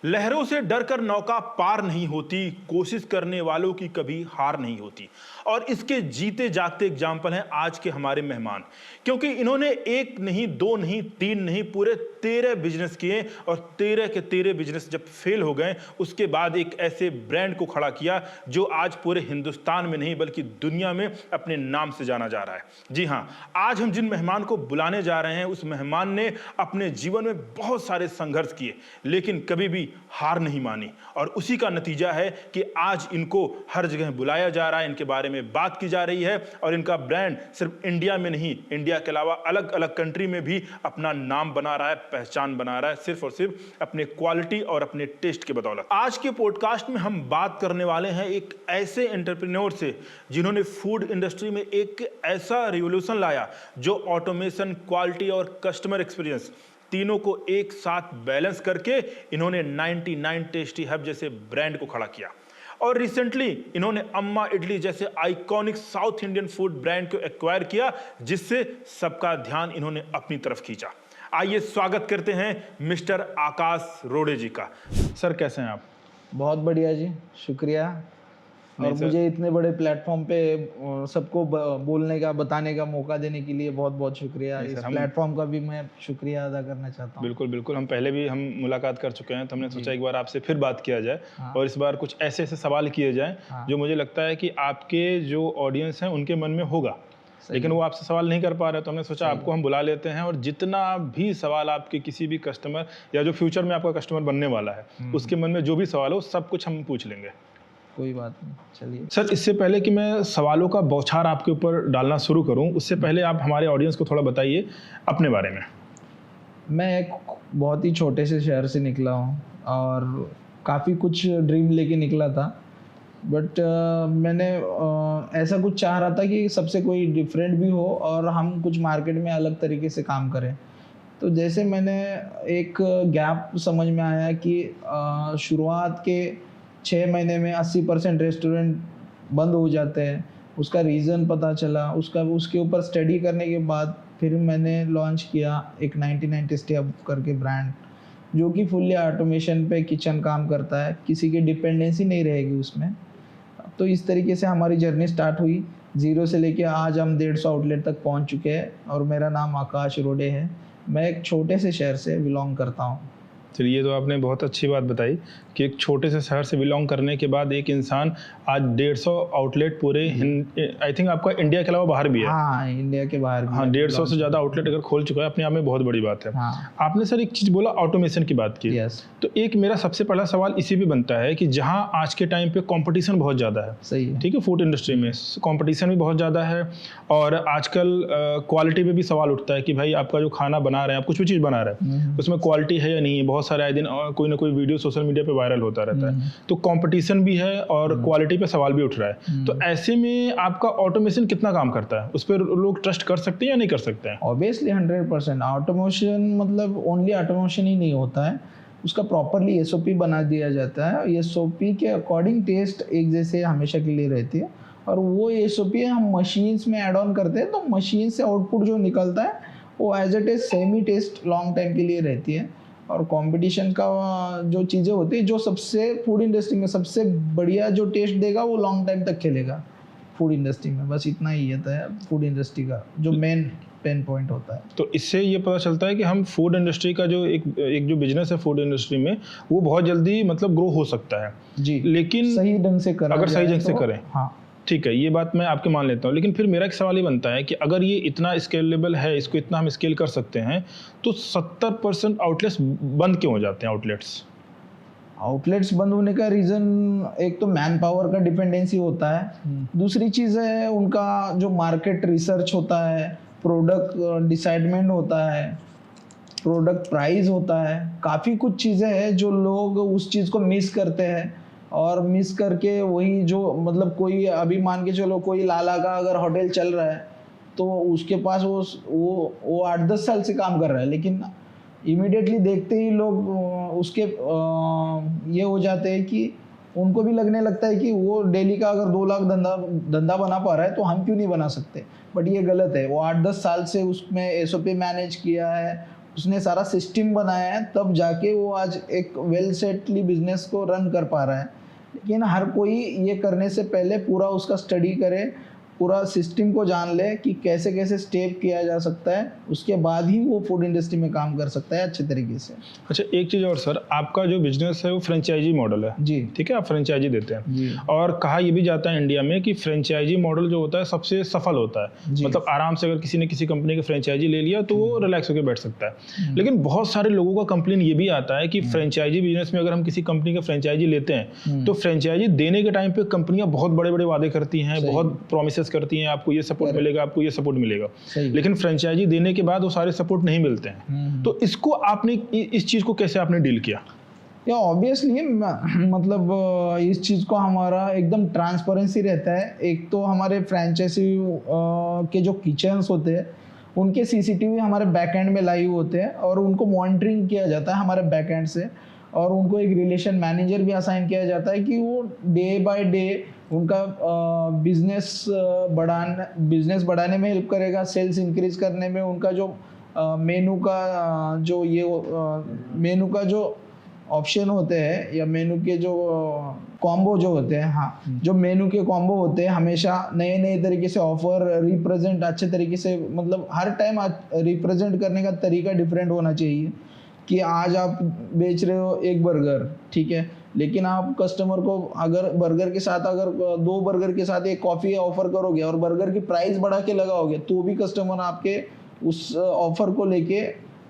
लहरों से डरकर नौका पार नहीं होती, कोशिश करने वालों की कभी हार नहीं होती। और इसके जीते जागते एग्जाम्पल हैं आज के हमारे मेहमान, क्योंकि इन्होंने एक नहीं, दो नहीं, तीन नहीं, पूरे 13 बिजनेस किए और 13 के 13 बिजनेस जब फेल हो गए उसके बाद एक ऐसे ब्रांड को खड़ा किया जो आज पूरे हिंदुस्तान में नहीं बल्कि दुनिया में अपने नाम से जाना जा रहा है। जी हां, आज हम जिन मेहमान को बुलाने जा रहे हैं उस मेहमान ने अपने जीवन में बहुत सारे संघर्ष किए लेकिन कभी भी हार नहीं मानी, और उसी का नतीजा है कि आज इनको हर जगह बुलाया जा रहा है, इनके बारे में बात की जा रही है और इनका ब्रांड सिर्फ इंडिया में नहीं, इंडिया के अलावा अलग अलग कंट्री में भी अपना नाम बना रहा है, पहचान बना रहा है, सिर्फ और सिर्फ अपने क्वालिटी और अपने टेस्ट के बदौलत। आज के पॉडकास्ट में हम बात करने वाले हैं एक ऐसे एंटरप्रेन्योर से जिन्होंने फूड इंडस्ट्री में एक ऐसा रिवॉल्यूशन लाया जो ऑटोमेशन, क्वालिटी और कस्टमर एक्सपीरियंस तीनों को एक साथ बैलेंस करके इन्होंने 99 टेस्टी हब जैसे ब्रांड को खड़ा किया। और रिसेंटली इन्होंने अम्मा इडली जैसे iconic south Indian food brand को एक्वायर किया, जिससे सबका ध्यान इन्होंने अपनी तरफ खींचा। आइए स्वागत करते हैं मिस्टर आकाश रोडे जी का। सर कैसे हैं आप? बहुत बढ़िया जी, शुक्रिया। और मुझे इतने बड़े प्लेटफॉर्म पे सबको बोलने का, बताने का मौका देने के लिए बहुत बहुत शुक्रिया। इस प्लेटफॉर्म का भी मैं शुक्रिया अदा करना चाहता हूँ। बिल्कुल बिल्कुल, हम पहले भी हम मुलाकात कर चुके हैं तो हमने सोचा एक बार आपसे फिर बात किया जाए। और इस बार कुछ ऐसे ऐसे सवाल किए जाएं जो मुझे लगता है कि आपके जो ऑडियंस हैं उनके मन में होगा, लेकिन वो आपसे सवाल नहीं कर पा रहे, तो हमने सोचा आपको हम बुला लेते हैं और जितना भी सवाल आपके किसी भी कस्टमर या जो फ्यूचर में आपका कस्टमर बनने वाला है उसके मन में जो भी सवाल हो सब कुछ हम पूछ लेंगे। कोई बात नहीं, चलिए। सर, इससे पहले कि मैं सवालों का बौछार आपके ऊपर डालना शुरू करूं, उससे पहले आप हमारे ऑडियंस को थोड़ा बताइए अपने बारे में। मैं एक बहुत ही छोटे से शहर से निकला हूं और काफ़ी कुछ ड्रीम लेके निकला था, बट मैंने ऐसा कुछ चाह रहा था कि सबसे कोई डिफरेंट भी हो और हम कुछ मार्केट में अलग तरीके से काम करें। तो जैसे मैंने एक गैप समझ में आया कि शुरुआत के 6 महीने में 80% रेस्टोरेंट बंद हो जाते हैं। उसका रीज़न पता चला, उसके ऊपर स्टडी करने के बाद फिर मैंने लॉन्च किया एक 99 टेस्टी हब करके ब्रांड, जो कि फुल्ली ऑटोमेशन पे किचन काम करता है, किसी की डिपेंडेंसी नहीं रहेगी उसमें। तो इस तरीके से हमारी जर्नी स्टार्ट हुई, 0 से लेके आज हम 150 आउटलेट तक पहुंच चुके हैं। और मेरा नाम आकाश रोडे है, मैं एक छोटे से शहर से बिलोंग करता हूं। चलिए, ये तो आपने बहुत अच्छी बात बताई कि एक छोटे से शहर से बिलोंग करने के बाद एक इंसान आज 150 आउटलेट पूरे, आई थिंक आपका इंडिया के अलावा बाहर भी है। हाँ, इंडिया के बाहर भी। हाँ, 150 से ज़्यादा आउटलेट अगर खोल चुका है, अपने आप में बहुत बड़ी बात है। हाँ। आपने सर एक चीज़ बोला, ऑटोमेशन की बात की। यस। तो एक मेरा सबसे पहला सवाल इसी पे बनता है कि जहाँ आज के टाइम पे कंपटीशन बहुत ज़्यादा है, सही है, ठीक है, फूड इंडस्ट्री में कंपटीशन भी बहुत ज़्यादा है और आजकल क्वालिटी पे भी सवाल उठता है कि भाई आपका जो खाना बना रहे हैं, आप कुछ भी चीज़ बना रहे हैं, उसमें क्वालिटी है या नहीं है। बहुत सारे आए दिन कोई ना कोई वीडियो सोशल मीडिया पे वायरल होता रहता है, तो कंपटीशन भी है और क्वालिटी पे सवाल भी उठ रहा है। तो ऐसे में आपका ऑटोमेशन कितना काम करता है? उस पर लोग ट्रस्ट कर सकते हैं या नहीं कर सकते हैं? ऑब्वियसली 100%। ऑटोमेशन मतलब ओनली ऑटोमेशन ही नहीं होता है, उसका प्रॉपरली एसओपी बना दिया जाता है। एसओपी के अकॉर्डिंग टेस्ट एक जैसे हमेशा के लिए रहती है, और वो एसओपी हम मशीन्स में ऐड ऑन करते हैं, तो मशीन से आउटपुट जो निकलता है वो एज इट इज सेम ही टेस्ट लॉन्ग टाइम के लिए रहती है। और कंपटीशन का जो चीज़ें होती है, जो सबसे फूड इंडस्ट्री में सबसे बढ़िया जो टेस्ट देगा वो लॉन्ग टाइम तक खेलेगा फूड इंडस्ट्री में। बस इतना ही है फूड इंडस्ट्री का जो मेन पेन पॉइंट होता है। तो इससे ये पता चलता है कि हम फूड इंडस्ट्री का जो एक जो बिजनेस है फूड इंडस्ट्री में, वो बहुत जल्दी मतलब ग्रो हो सकता है जी, लेकिन सही ढंग से करें, अगर सही ढंग से करें। हाँ, ठीक है, ये बात मैं आपके मान लेता हूँ, लेकिन फिर मेरा एक सवाल ये बनता है कि अगर ये इतना स्केलेबल है, इसको इतना हम स्केल कर सकते हैं, तो 70% आउटलेट्स बंद क्यों हो जाते हैं? आउटलेट्स बंद होने का रीज़न एक तो मैन पावर का डिपेंडेंसी होता है, दूसरी चीज़ है उनका जो मार्केट रिसर्च होता है, प्रोडक्ट डिसाइडमेंट होता है, प्रोडक्ट प्राइस होता है, काफ़ी कुछ चीज़ें हैं जो लोग उस चीज़ को मिस करते हैं। और मिस करके वही जो मतलब कोई अभी मान के चलो कोई लाला का अगर होटल चल रहा है तो उसके पास वो 8-10 साल से काम कर रहा है, लेकिन इमीडिएटली देखते ही लोग उसके ये हो जाते हैं कि उनको भी लगने लगता है कि वो डेली का अगर 2 लाख धंधा बना पा रहा है तो हम क्यों नहीं बना सकते। बट ये गलत है, वो 8-10 साल से उसमें एसओपी मैनेज किया है, उसने सारा सिस्टम बनाया है, तब जाके वो आज एक वेल सेटली बिजनेस को रन कर पा रहा है। लेकिन हर कोई ये करने से पहले पूरा उसका स्टडी करे, पूरा सिस्टम को जान ले कि कैसे कैसे स्टेप किया जा सकता है, उसके बाद ही वो फूड इंडस्ट्री में काम कर सकता है अच्छे तरीके से। अच्छा, एक चीज़ और सर, आपका जो बिजनेस है वो फ्रेंचाइजी मॉडल है जी ठीक है, आप फ्रेंचाइजी देते हैं जी और कहा यह भी जाता है इंडिया में कि फ्रेंचाइजी मॉडल जो होता है सबसे सफल होता है। जी। मतलब आराम से अगर किसी ने किसी कंपनी की फ्रेंचाइजी ले लिया तो वो रिलैक्स होकर बैठ सकता है। लेकिन बहुत सारे लोगों का कंप्लेन ये भी आता है कि फ्रेंचाइजी बिजनेस में अगर हम किसी कंपनी का फ्रेंचाइजी लेते हैं तो फ्रेंचाइजी देने के टाइम पे कंपनियां बहुत बड़े बड़े वादे करती हैं, बहुत प्रोमिसेस करती हैं, आपको ये सपोर्ट मिलेगा, आपको ये सपोर्ट मिलेगा, लेकिन फ्रेंचाइजी देने के बाद वो सारे सपोर्ट नहीं मिलते हैं। तो इसको आपने इस चीज को कैसे आपने डील किया? या ऑब्वियसली मतलब इस चीज़ को हमारा एकदम ट्रांसपेरेंसी रहता है। एक तो हमारे फ्रेंचाइजी के जो किचन्स होते हैं उनके सीसीटीवी हमारे बैकएंड में लाइव होते हैं और उनको मॉनिटरिंग किया जाता है हमारे बैकएंड से, और उनको एक रिलेशन मैनेजर भी असाइन किया जाता है कि वो डे बाय डे उनका बिजनेस बढ़ाने में हेल्प करेगा, सेल्स इंक्रीज करने में, उनका जो मेनू का जो ऑप्शन होते हैं या मेनू के जो कॉम्बो जो होते हैं, हाँ जो मेनू के कॉम्बो होते हैं हमेशा नए नए तरीके से ऑफर रिप्रेजेंट अच्छे तरीके से, मतलब हर टाइम रिप्रेजेंट करने का तरीका डिफरेंट होना चाहिए। कि आज आप बेच रहे हो एक बर्गर, ठीक है, लेकिन आप कस्टमर को अगर बर्गर के साथ अगर 2 बर्गर के साथ एक कॉफ़ी ऑफर करोगे और बर्गर की प्राइस बढ़ा के लगाओगे तो भी कस्टमर आपके उस ऑफर को लेके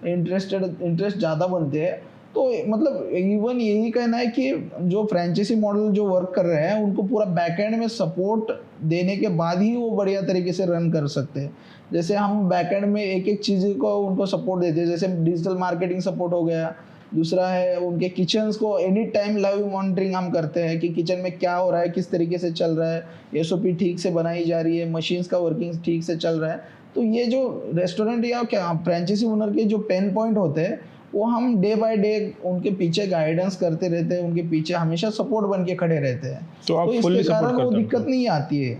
इंटरेस्ट ज़्यादा बनते हैं। तो मतलब इवन यही कहना है कि जो फ्रेंचाइजी मॉडल जो वर्क कर रहे हैं उनको पूरा बैकएंड में सपोर्ट देने के बाद ही वो बढ़िया तरीके से रन कर सकते हैं। जैसे हम बैकएंड में एक एक चीज़ को उनको सपोर्ट देते हैं, जैसे डिजिटल मार्केटिंग सपोर्ट हो गया, दूसरा है उनके किचन्स को एनी टाइम लाइव मॉनिटरिंग हम करते हैं कि किचन में क्या हो रहा है, किस तरीके से चल रहा है, एसओपी ठीक से बनाई जा रही है, मशीन्स का वर्किंग ठीक से चल रहा है। तो ये जो रेस्टोरेंट या क्या फ्रेंचाइजी ओनर के जो पेन पॉइंट होते हैं वो हम डे बाय डे उनके पीछे गाइडेंस करते रहते हैं, उनके पीछे हमेशा सपोर्ट बन के खड़े रहते हैं। तो आप इसके कारण वो दिक्कत नहीं आती है।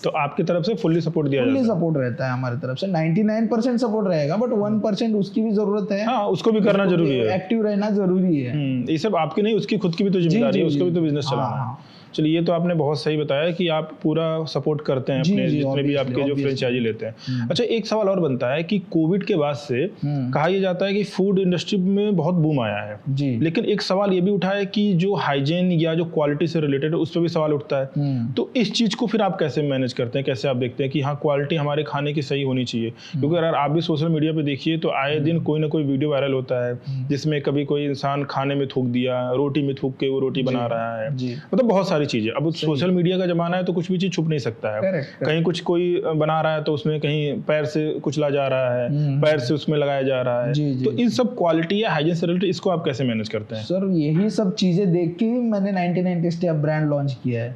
तो आपकी तरफ से फुल्ली सपोर्ट दिया जाता है? फुल्ली सपोर्ट रहता है हमारी तरफ से, 99% सपोर्ट रहेगा, बट 1% उसकी भी जरूरत है। हाँ, उसको भी करना जरूरी है, एक्टिव रहना जरूरी है। ये सब आपकी नहीं, उसकी खुद की भी तो जिम्मेदारी है, उसको भी तो बिजनेस चलाना है। चलिए, ये तो आपने बहुत सही बताया कि आप पूरा सपोर्ट करते हैं अपने जितने भी आपके जो फ्रेंचाइजी लेते हैं। अच्छा, एक सवाल और बनता है कि कोविड के बाद से कहा यह जाता है कि फूड इंडस्ट्री में बहुत बूम आया है जी, लेकिन एक सवाल ये भी उठा है कि जो हाइजीन या जो क्वालिटी से रिलेटेड है उस पर भी सवाल उठता है। तो इस चीज को फिर आप कैसे मैनेज करते हैं, कैसे आप देखते हैं कि हाँ क्वालिटी हमारे खाने की सही होनी चाहिए? क्योंकि अगर आप भी सोशल मीडिया पे देखिए तो आए दिन कोई ना कोई वीडियो वायरल होता है जिसमें कभी कोई इंसान खाने में थूक दिया, रोटी में थूक के वो रोटी बना रहा है, मतलब बहुत सारी चीजें। अब सोशल मीडिया का जमाना है तो कुछ भी चीज छुप नहीं सकता है। कहीं कुछ कोई बना रहा है तो उसमें कहीं पैर से कुचला जा रहा है, पैर से उसमें लगाया जा रहा है। तो इन सब क्वालिटी या हाइजीन से रिलेटेड इसको आप कैसे मैनेज करते हैं? सर यही सब चीजें देख के मैंने 99 टेस्टी ब्रांड लॉन्च किया है,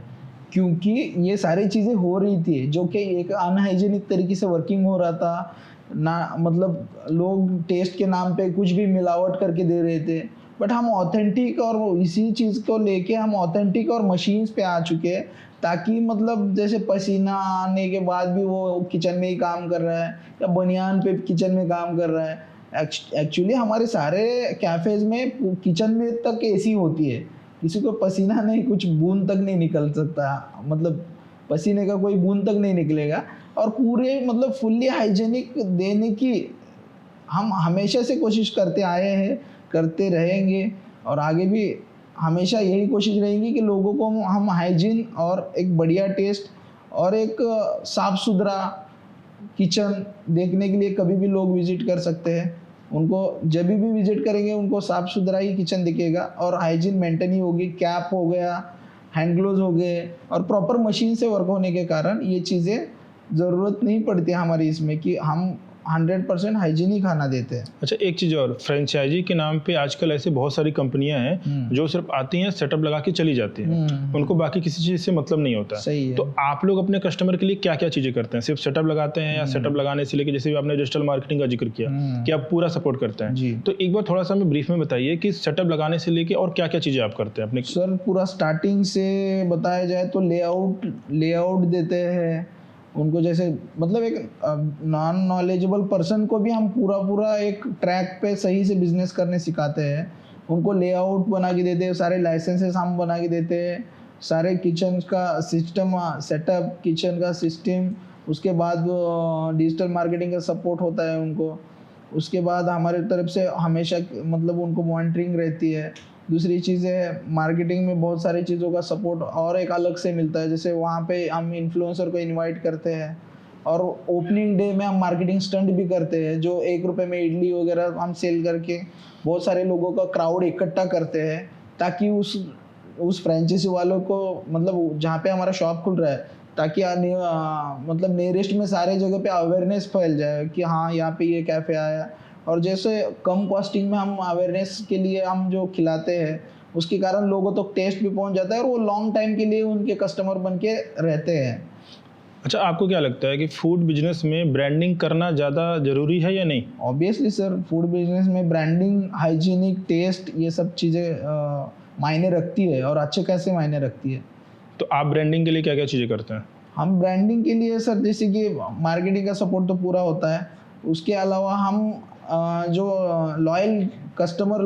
क्योंकि ये सारी चीजें हो रही थी जो कि एक अनहाइजीनिक तरीके से वर्किंग हो रहा था ना, मतलब लोग टेस्ट के नाम पे कुछ भी मिलावट करके दे रहे थे। बट हम ऑथेंटिक और इसी चीज़ को लेके हम ऑथेंटिक और मशीन्स पे आ चुके हैं, ताकि मतलब जैसे पसीना आने के बाद भी वो किचन में ही काम कर रहा है या बनियान पे किचन में काम कर रहा है। एक्चुअली हमारे सारे कैफ़ेज़ में किचन में तक एसी होती है, किसी को पसीना नहीं, कुछ बूंद तक नहीं निकल सकता, मतलब पसीने का कोई बूंद तक नहीं निकलेगा। और पूरे मतलब फुल्ली हाइजीनिक देने की हम हमेशा से कोशिश करते आए हैं, करते रहेंगे और आगे भी हमेशा यही कोशिश रहेगी कि लोगों को हम हाइजीन और एक बढ़िया टेस्ट और एक साफ़ सुथरा किचन देखने के लिए कभी भी लोग विज़िट कर सकते हैं। उनको जब भी विज़िट करेंगे उनको साफ़ सुथरा ही किचन दिखेगा और हाइजीन मेंटेन ही होगी। कैप हो गया, हैंड ग्लोव्स हो गए और प्रॉपर मशीन से वर्क होने के कारण ये चीज़ें ज़रूरत नहीं पड़ती हमारी इसमें कि हम 100% हाइजीन ही खाना देते हैं। अच्छा, एक चीज़ और, फ्रेंचाइजी के नाम पे आजकल ऐसे बहुत सारी कंपनियां हैं जो सिर्फ आती हैं, सेटअप लगा के चली जाती हैं, उनको बाकी किसी चीज़ से मतलब नहीं होता। सही है। तो आप लोग अपने कस्टमर के लिए क्या क्या चीज़ें करते हैं? सिर्फ सेटअप लगाते हैं या सेटअप लगाने से लेके, जैसे भी आपने डिजिटल मार्केटिंग का जिक्र किया कि आप पूरा सपोर्ट करते हैं, तो एक बार थोड़ा सा हमें ब्रीफ में बताइए कि सेटअप लगाने से लेके और क्या क्या चीज़ें आप करते हैं अपने? सर पूरा स्टार्टिंग से बताया जाए तो लेआउट देते हैं, उनको जैसे मतलब एक नॉन नॉलेजेबल पर्सन को भी हम पूरा एक ट्रैक पे सही से बिजनेस करने सिखाते हैं। उनको लेआउट बना के देते हैं, सारे लाइसेंसेस हम बना के देते हैं, सारे किचन का सिस्टम सेटअप, किचन का सिस्टम, उसके बाद डिजिटल मार्केटिंग का सपोर्ट होता है उनको। उसके बाद हमारे तरफ से हमेशा मतलब उनको मॉनिटरिंग रहती है। दूसरी चीज़ है मार्केटिंग में बहुत सारी चीज़ों का सपोर्ट और एक अलग से मिलता है, जैसे वहाँ पे हम इन्फ्लुएंसर को इनवाइट करते हैं और ओपनिंग डे में हम मार्केटिंग स्टंट भी करते हैं, जो 1 रुपये में इडली वगैरह हम सेल करके बहुत सारे लोगों का क्राउड इकट्ठा करते हैं, ताकि उस फ्रेंचाइजी वालों को मतलब जहाँ पे हमारा शॉप खुल रहा है, ताकि मतलब नियरेस्ट में सारे जगह पे अवेयरनेस फैल जाए कि हाँ यहाँ पे ये कैफ़े आया। और जैसे कम कॉस्टिंग में हम अवेयरनेस के लिए हम जो खिलाते हैं, उसके कारण लोगों तक टेस्ट भी पहुंच जाता है और वो लॉन्ग टाइम के लिए उनके कस्टमर बन के रहते हैं। अच्छा, आपको क्या लगता है कि फूड बिजनेस में ब्रांडिंग करना ज़्यादा ज़रूरी है या नहीं? ऑब्वियसली सर, फूड बिजनेस में ब्रांडिंग, हाइजीनिक, टेस्ट, ये सब चीज़ें मायने रखती है और अच्छे कैसे मायने रखती है। तो आप ब्रांडिंग के लिए क्या क्या चीज़ें करते हैं? हम ब्रांडिंग के लिए सर जैसे कि मार्केटिंग का सपोर्ट तो पूरा होता है, उसके अलावा हम जो लॉयल कस्टमर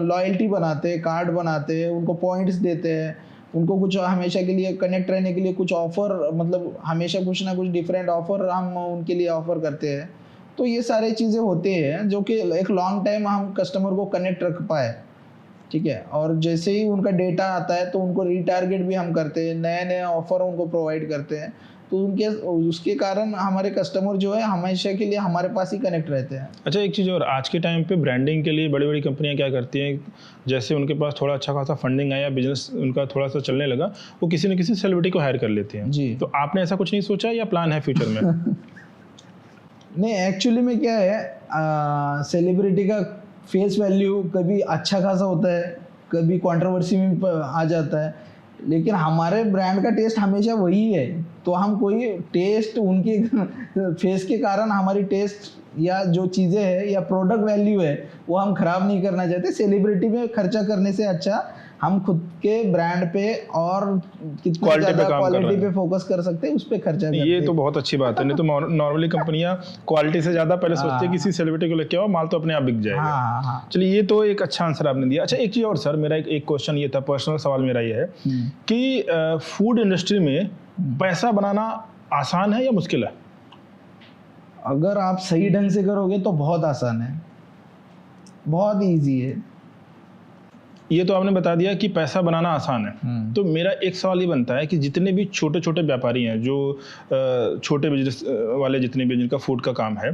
लॉयल्टी बनाते हैं, कार्ड बनाते हैं, उनको पॉइंट्स देते हैं, उनको कुछ हमेशा के लिए कनेक्ट रहने के लिए कुछ ऑफ़र, मतलब हमेशा कुछ ना कुछ डिफरेंट ऑफ़र हम उनके लिए ऑफ़र करते हैं। तो ये सारी चीज़ें होती हैं जो कि एक लॉन्ग टाइम हम कस्टमर को कनेक्ट रख पाए, ठीक है। और जैसे ही उनका डेटा आता है तो उनको रीटारगेट भी हम करते हैं, नए नए ऑफ़र उनको प्रोवाइड करते हैं, तो उसके कारण हमारे कस्टमर जो है हमेशा के लिए हमारे पास ही कनेक्ट रहते हैं। अच्छा, एक चीज़ और, आज के टाइम पे ब्रांडिंग के लिए बड़ी बड़ी कंपनियां क्या करती हैं, जैसे उनके पास थोड़ा अच्छा खासा फंडिंग आया, बिजनेस उनका थोड़ा सा चलने लगा, वो किसी न किसी सेलिब्रिटी को हायर कर लेते हैं जी। तो आपने ऐसा कुछ नहीं सोचा या प्लान है फ्यूचर में? नहीं, एक्चुअली में क्या है, सेलिब्रिटी का फेस वैल्यू कभी अच्छा खासा होता है, कभी कंट्रोवर्सी में आ जाता है, लेकिन हमारे ब्रांड का टेस्ट हमेशा वही है। तो हम कोई टेस्ट उनके फेस के कारण हमारी टेस्ट या जो चीज़ें हैं या प्रोडक्ट वैल्यू है वो हम ख़राब नहीं करना चाहते। सेलिब्रिटी में खर्चा करने से अच्छा हम खुद के ब्रांड पे और कितना ज़्यादा क्वालिटी पे फोकस कर सकते हैं, उस पर खर्चा करते हैं। ये तो बहुत अच्छी बात है, नहीं तो नॉर्मली कंपनियां क्वालिटी से ज़्यादा पहले सोचती है किसी सेलिब्रिटी को लेके आओ, माल तो अपने आप बिक जाएगा। हाँ। चलिए, ये तो एक अच्छा आंसर आपने दिया। अच्छा, एक चीज़ और सर, मेरा एक क्वेश्चन ये था, पर्सनल सवाल मेरा ये है कि फूड इंडस्ट्री में पैसा बनाना आसान है या मुश्किल है? अगर आप सही ढंग से करोगे तो बहुत आसान है, बहुत ईजी है। ये तो आपने बता दिया कि पैसा बनाना आसान है, तो मेरा एक सवाल ये बनता है कि जितने भी छोटे छोटे व्यापारी हैं, जो छोटे बिजनेस वाले जितने भी जिनका फूड का काम है,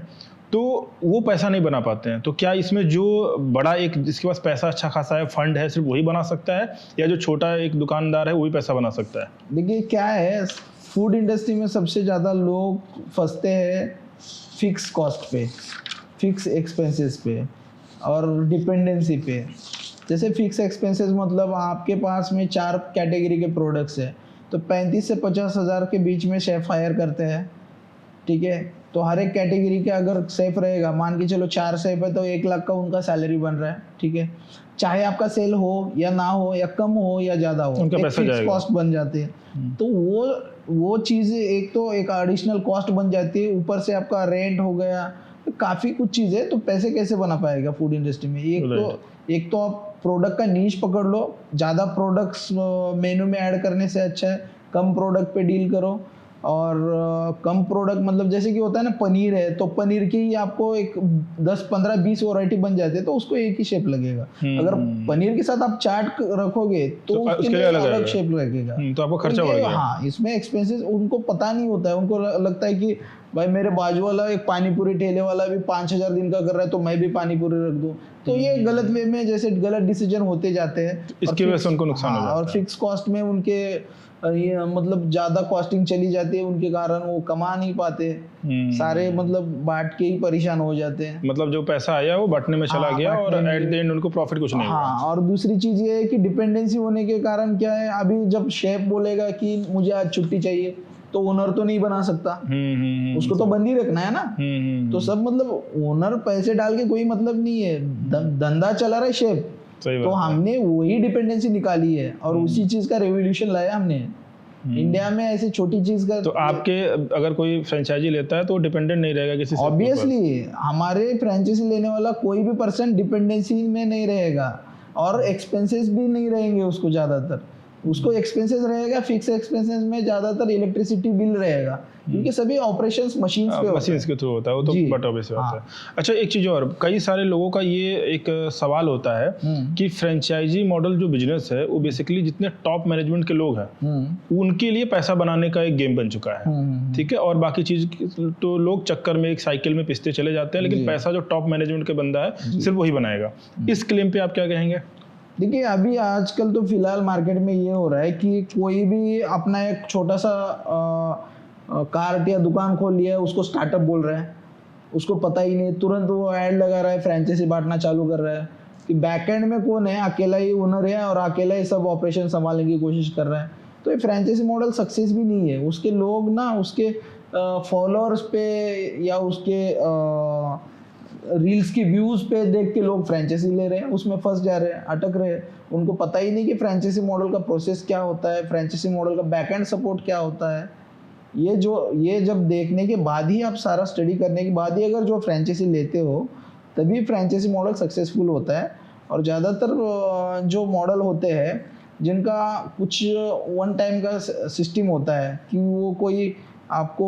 तो वो पैसा नहीं बना पाते हैं, तो क्या इसमें जो बड़ा एक जिसके पास पैसा अच्छा खासा है, फंड है, सिर्फ वही बना सकता है या जो छोटा एक दुकानदार है वही पैसा बना सकता है? देखिए क्या है, फूड इंडस्ट्री में सबसे ज़्यादा लोग फंसते हैं फिक्स कॉस्ट पे, फिक्स एक्सपेंसेस पे और डिपेंडेंसी पे। जैसे फिक्स एक्सपेंसेस मतलब आपके पास में 4 कैटेगरी के प्रोडक्ट्स हैं, तो 35 से 50 हज़ार के बीच में शेफ हायर करते हैं, ठीक है। तो हर एक कैटेगरी के अगर शेफ रहेगा, मान के चलो 4 शेफ है तो 1 लाख का उनका सैलरी बन रहा है, ठीक है। चाहे आपका सेल हो या ना हो या कम हो या ज़्यादा हो, उनका पैसा फिक्स जाएगा। कॉस्ट बन जाती है। तो वो चीज़ें एक तो एक एडिशनल कॉस्ट बन जाती है, ऊपर से आपका रेंट हो गया, तो काफ़ी कुछ चीज़ें। तो पैसे कैसे बना पाएगा फूड इंडस्ट्री में? एक तो आप प्रोडक्ट का नीश पकड़ लो, ज़्यादा प्रोडक्ट्स मेनू में ऐड करने से अच्छा है कम प्रोडक्ट पे डील करो। और कम प्रोडक्ट मतलब जैसे कि होता है ना, पनीर है तो पनीर की ही आपको एक 10, 15, 20 वैरायटी बन जाती है, तो उसको एक ही शेप लगेगा। अगर पनीर के साथ आप चाट रखोगे तो उसके लिए अलग शेप लगेगा, तो आपको खर्चा बढ़ गया। हाँ, इसमें एक्सपेंसेस उनको पता नहीं होता है। उनको लगता है कि भाई मेरे बाजू वाला एक पानीपुरी ठेले वाला भी 5,000 दिन का कर रहा है तो मैं भी पानीपुरी रख दूं। तो ये गलत वे में जैसे गलत डिसीजन होते जाते हैं, इसकी वजह से उनको नुकसान हो जाता है। और फिक्स कॉस्ट में उनके ये मतलब ज़्यादा कॉस्टिंग चली जाती है, उनके कारण वो कमा नहीं पाते, सारे मतलब बांट के ही परेशान हो जाते हैं। मतलब जो पैसा आया वो बांटने में चला गया और एट द एंड उनको प्रॉफिट कुछ नहीं हुआ। हाँ, और दूसरी चीज़ ये है कि डिपेंडेंसी होने के कारण क्या है, अभी जब शेफ बोलेगा कि मुझे आज छुट्टी चाहिए तो ओनर तो नहीं बना सकता, उसको तो बंद ही रखना है ना। तो सब मतलब ओनर पैसे डाल के कोई मतलब नहीं है, धंधा चला रहा है शेफ। तो हमने वही डिपेंडेंसी निकाली है और उसी चीज का रेवोल्यूशन लाया हमने। इंडिया में ऐसी छोटी चीज का तो आपके अगर कोई फ्रेंचाइजी लेता है तो डिपेंडेंट नहीं रहेगा किसी से ऑब्वियसली हमारे फ्रेंचाइजी लेने वाला कोई भी पर्सन डिपेंडेंसी में नहीं रहेगा और एक्सपेंसेस भी नहीं रहेंगे उसको ज़्यादातर उसको एक्सपेंसेस रहेगा फिक्स एक्सपेंसेस में ज़्यादातर इलेक्ट्रिसिटी बिल रहेगा क्योंकि सभी ऑपरेशंस मशीन्स पे मशीन्स के थ्रू होता है वो तो बट ऑब्वियस बात है। अच्छा एक चीज़ और कई सारे लोगों का ये एक सवाल होता है कि फ्रेंचाइजी मॉडल जो बिजनेस है वो बेसिकली जितने टॉप मैनेजमेंट के लोग हैं उनके लिए पैसा बनाने का एक गेम बन चुका है, ठीक है, और बाकी चीज़ तो लोग चक्कर में एक साइकिल में पिसते चले जाते हैं, लेकिन पैसा जो टॉप मैनेजमेंट के बंदा है सिर्फ वही बनाएगा। इस क्लेम पे आप क्या कहेंगे? देखिए अभी आजकल तो फिलहाल मार्केट में ये हो रहा है कि कोई भी अपना एक छोटा सा कार्ट या दुकान खोल लिया है उसको स्टार्टअप बोल रहा है, उसको पता ही नहीं, तुरंत वो ऐड लगा रहा है, फ्रेंचाइजी बांटना चालू कर रहा है कि बैकएंड में कौन है, अकेला ही ओनर है और अकेला ही सब ऑपरेशन संभालने की कोशिश कर रहा है। तो ये फ्रेंचाइजी मॉडल सक्सेस भी नहीं है। उसके लोग ना उसके फॉलोअर्स पे या उसके रील्स की व्यूज पे देख के लोग फ्रेंचाइजी ले रहे हैं, उसमें फंस जा रहे हैं, अटक रहे हैं। उनको पता ही नहीं कि फ्रेंचाइजी मॉडल का प्रोसेस क्या होता है, फ्रेंचाइजी मॉडल का बैकएंड सपोर्ट क्या होता है। ये जब देखने के बाद ही, आप सारा स्टडी करने के बाद ही अगर जो फ्रेंचाइजी लेते हो तभी फ्रेंचाइजी मॉडल सक्सेसफुल होता है। और ज़्यादातर जो मॉडल होते हैं जिनका कुछ वन टाइम का सिस्टम होता है कि वो कोई आपको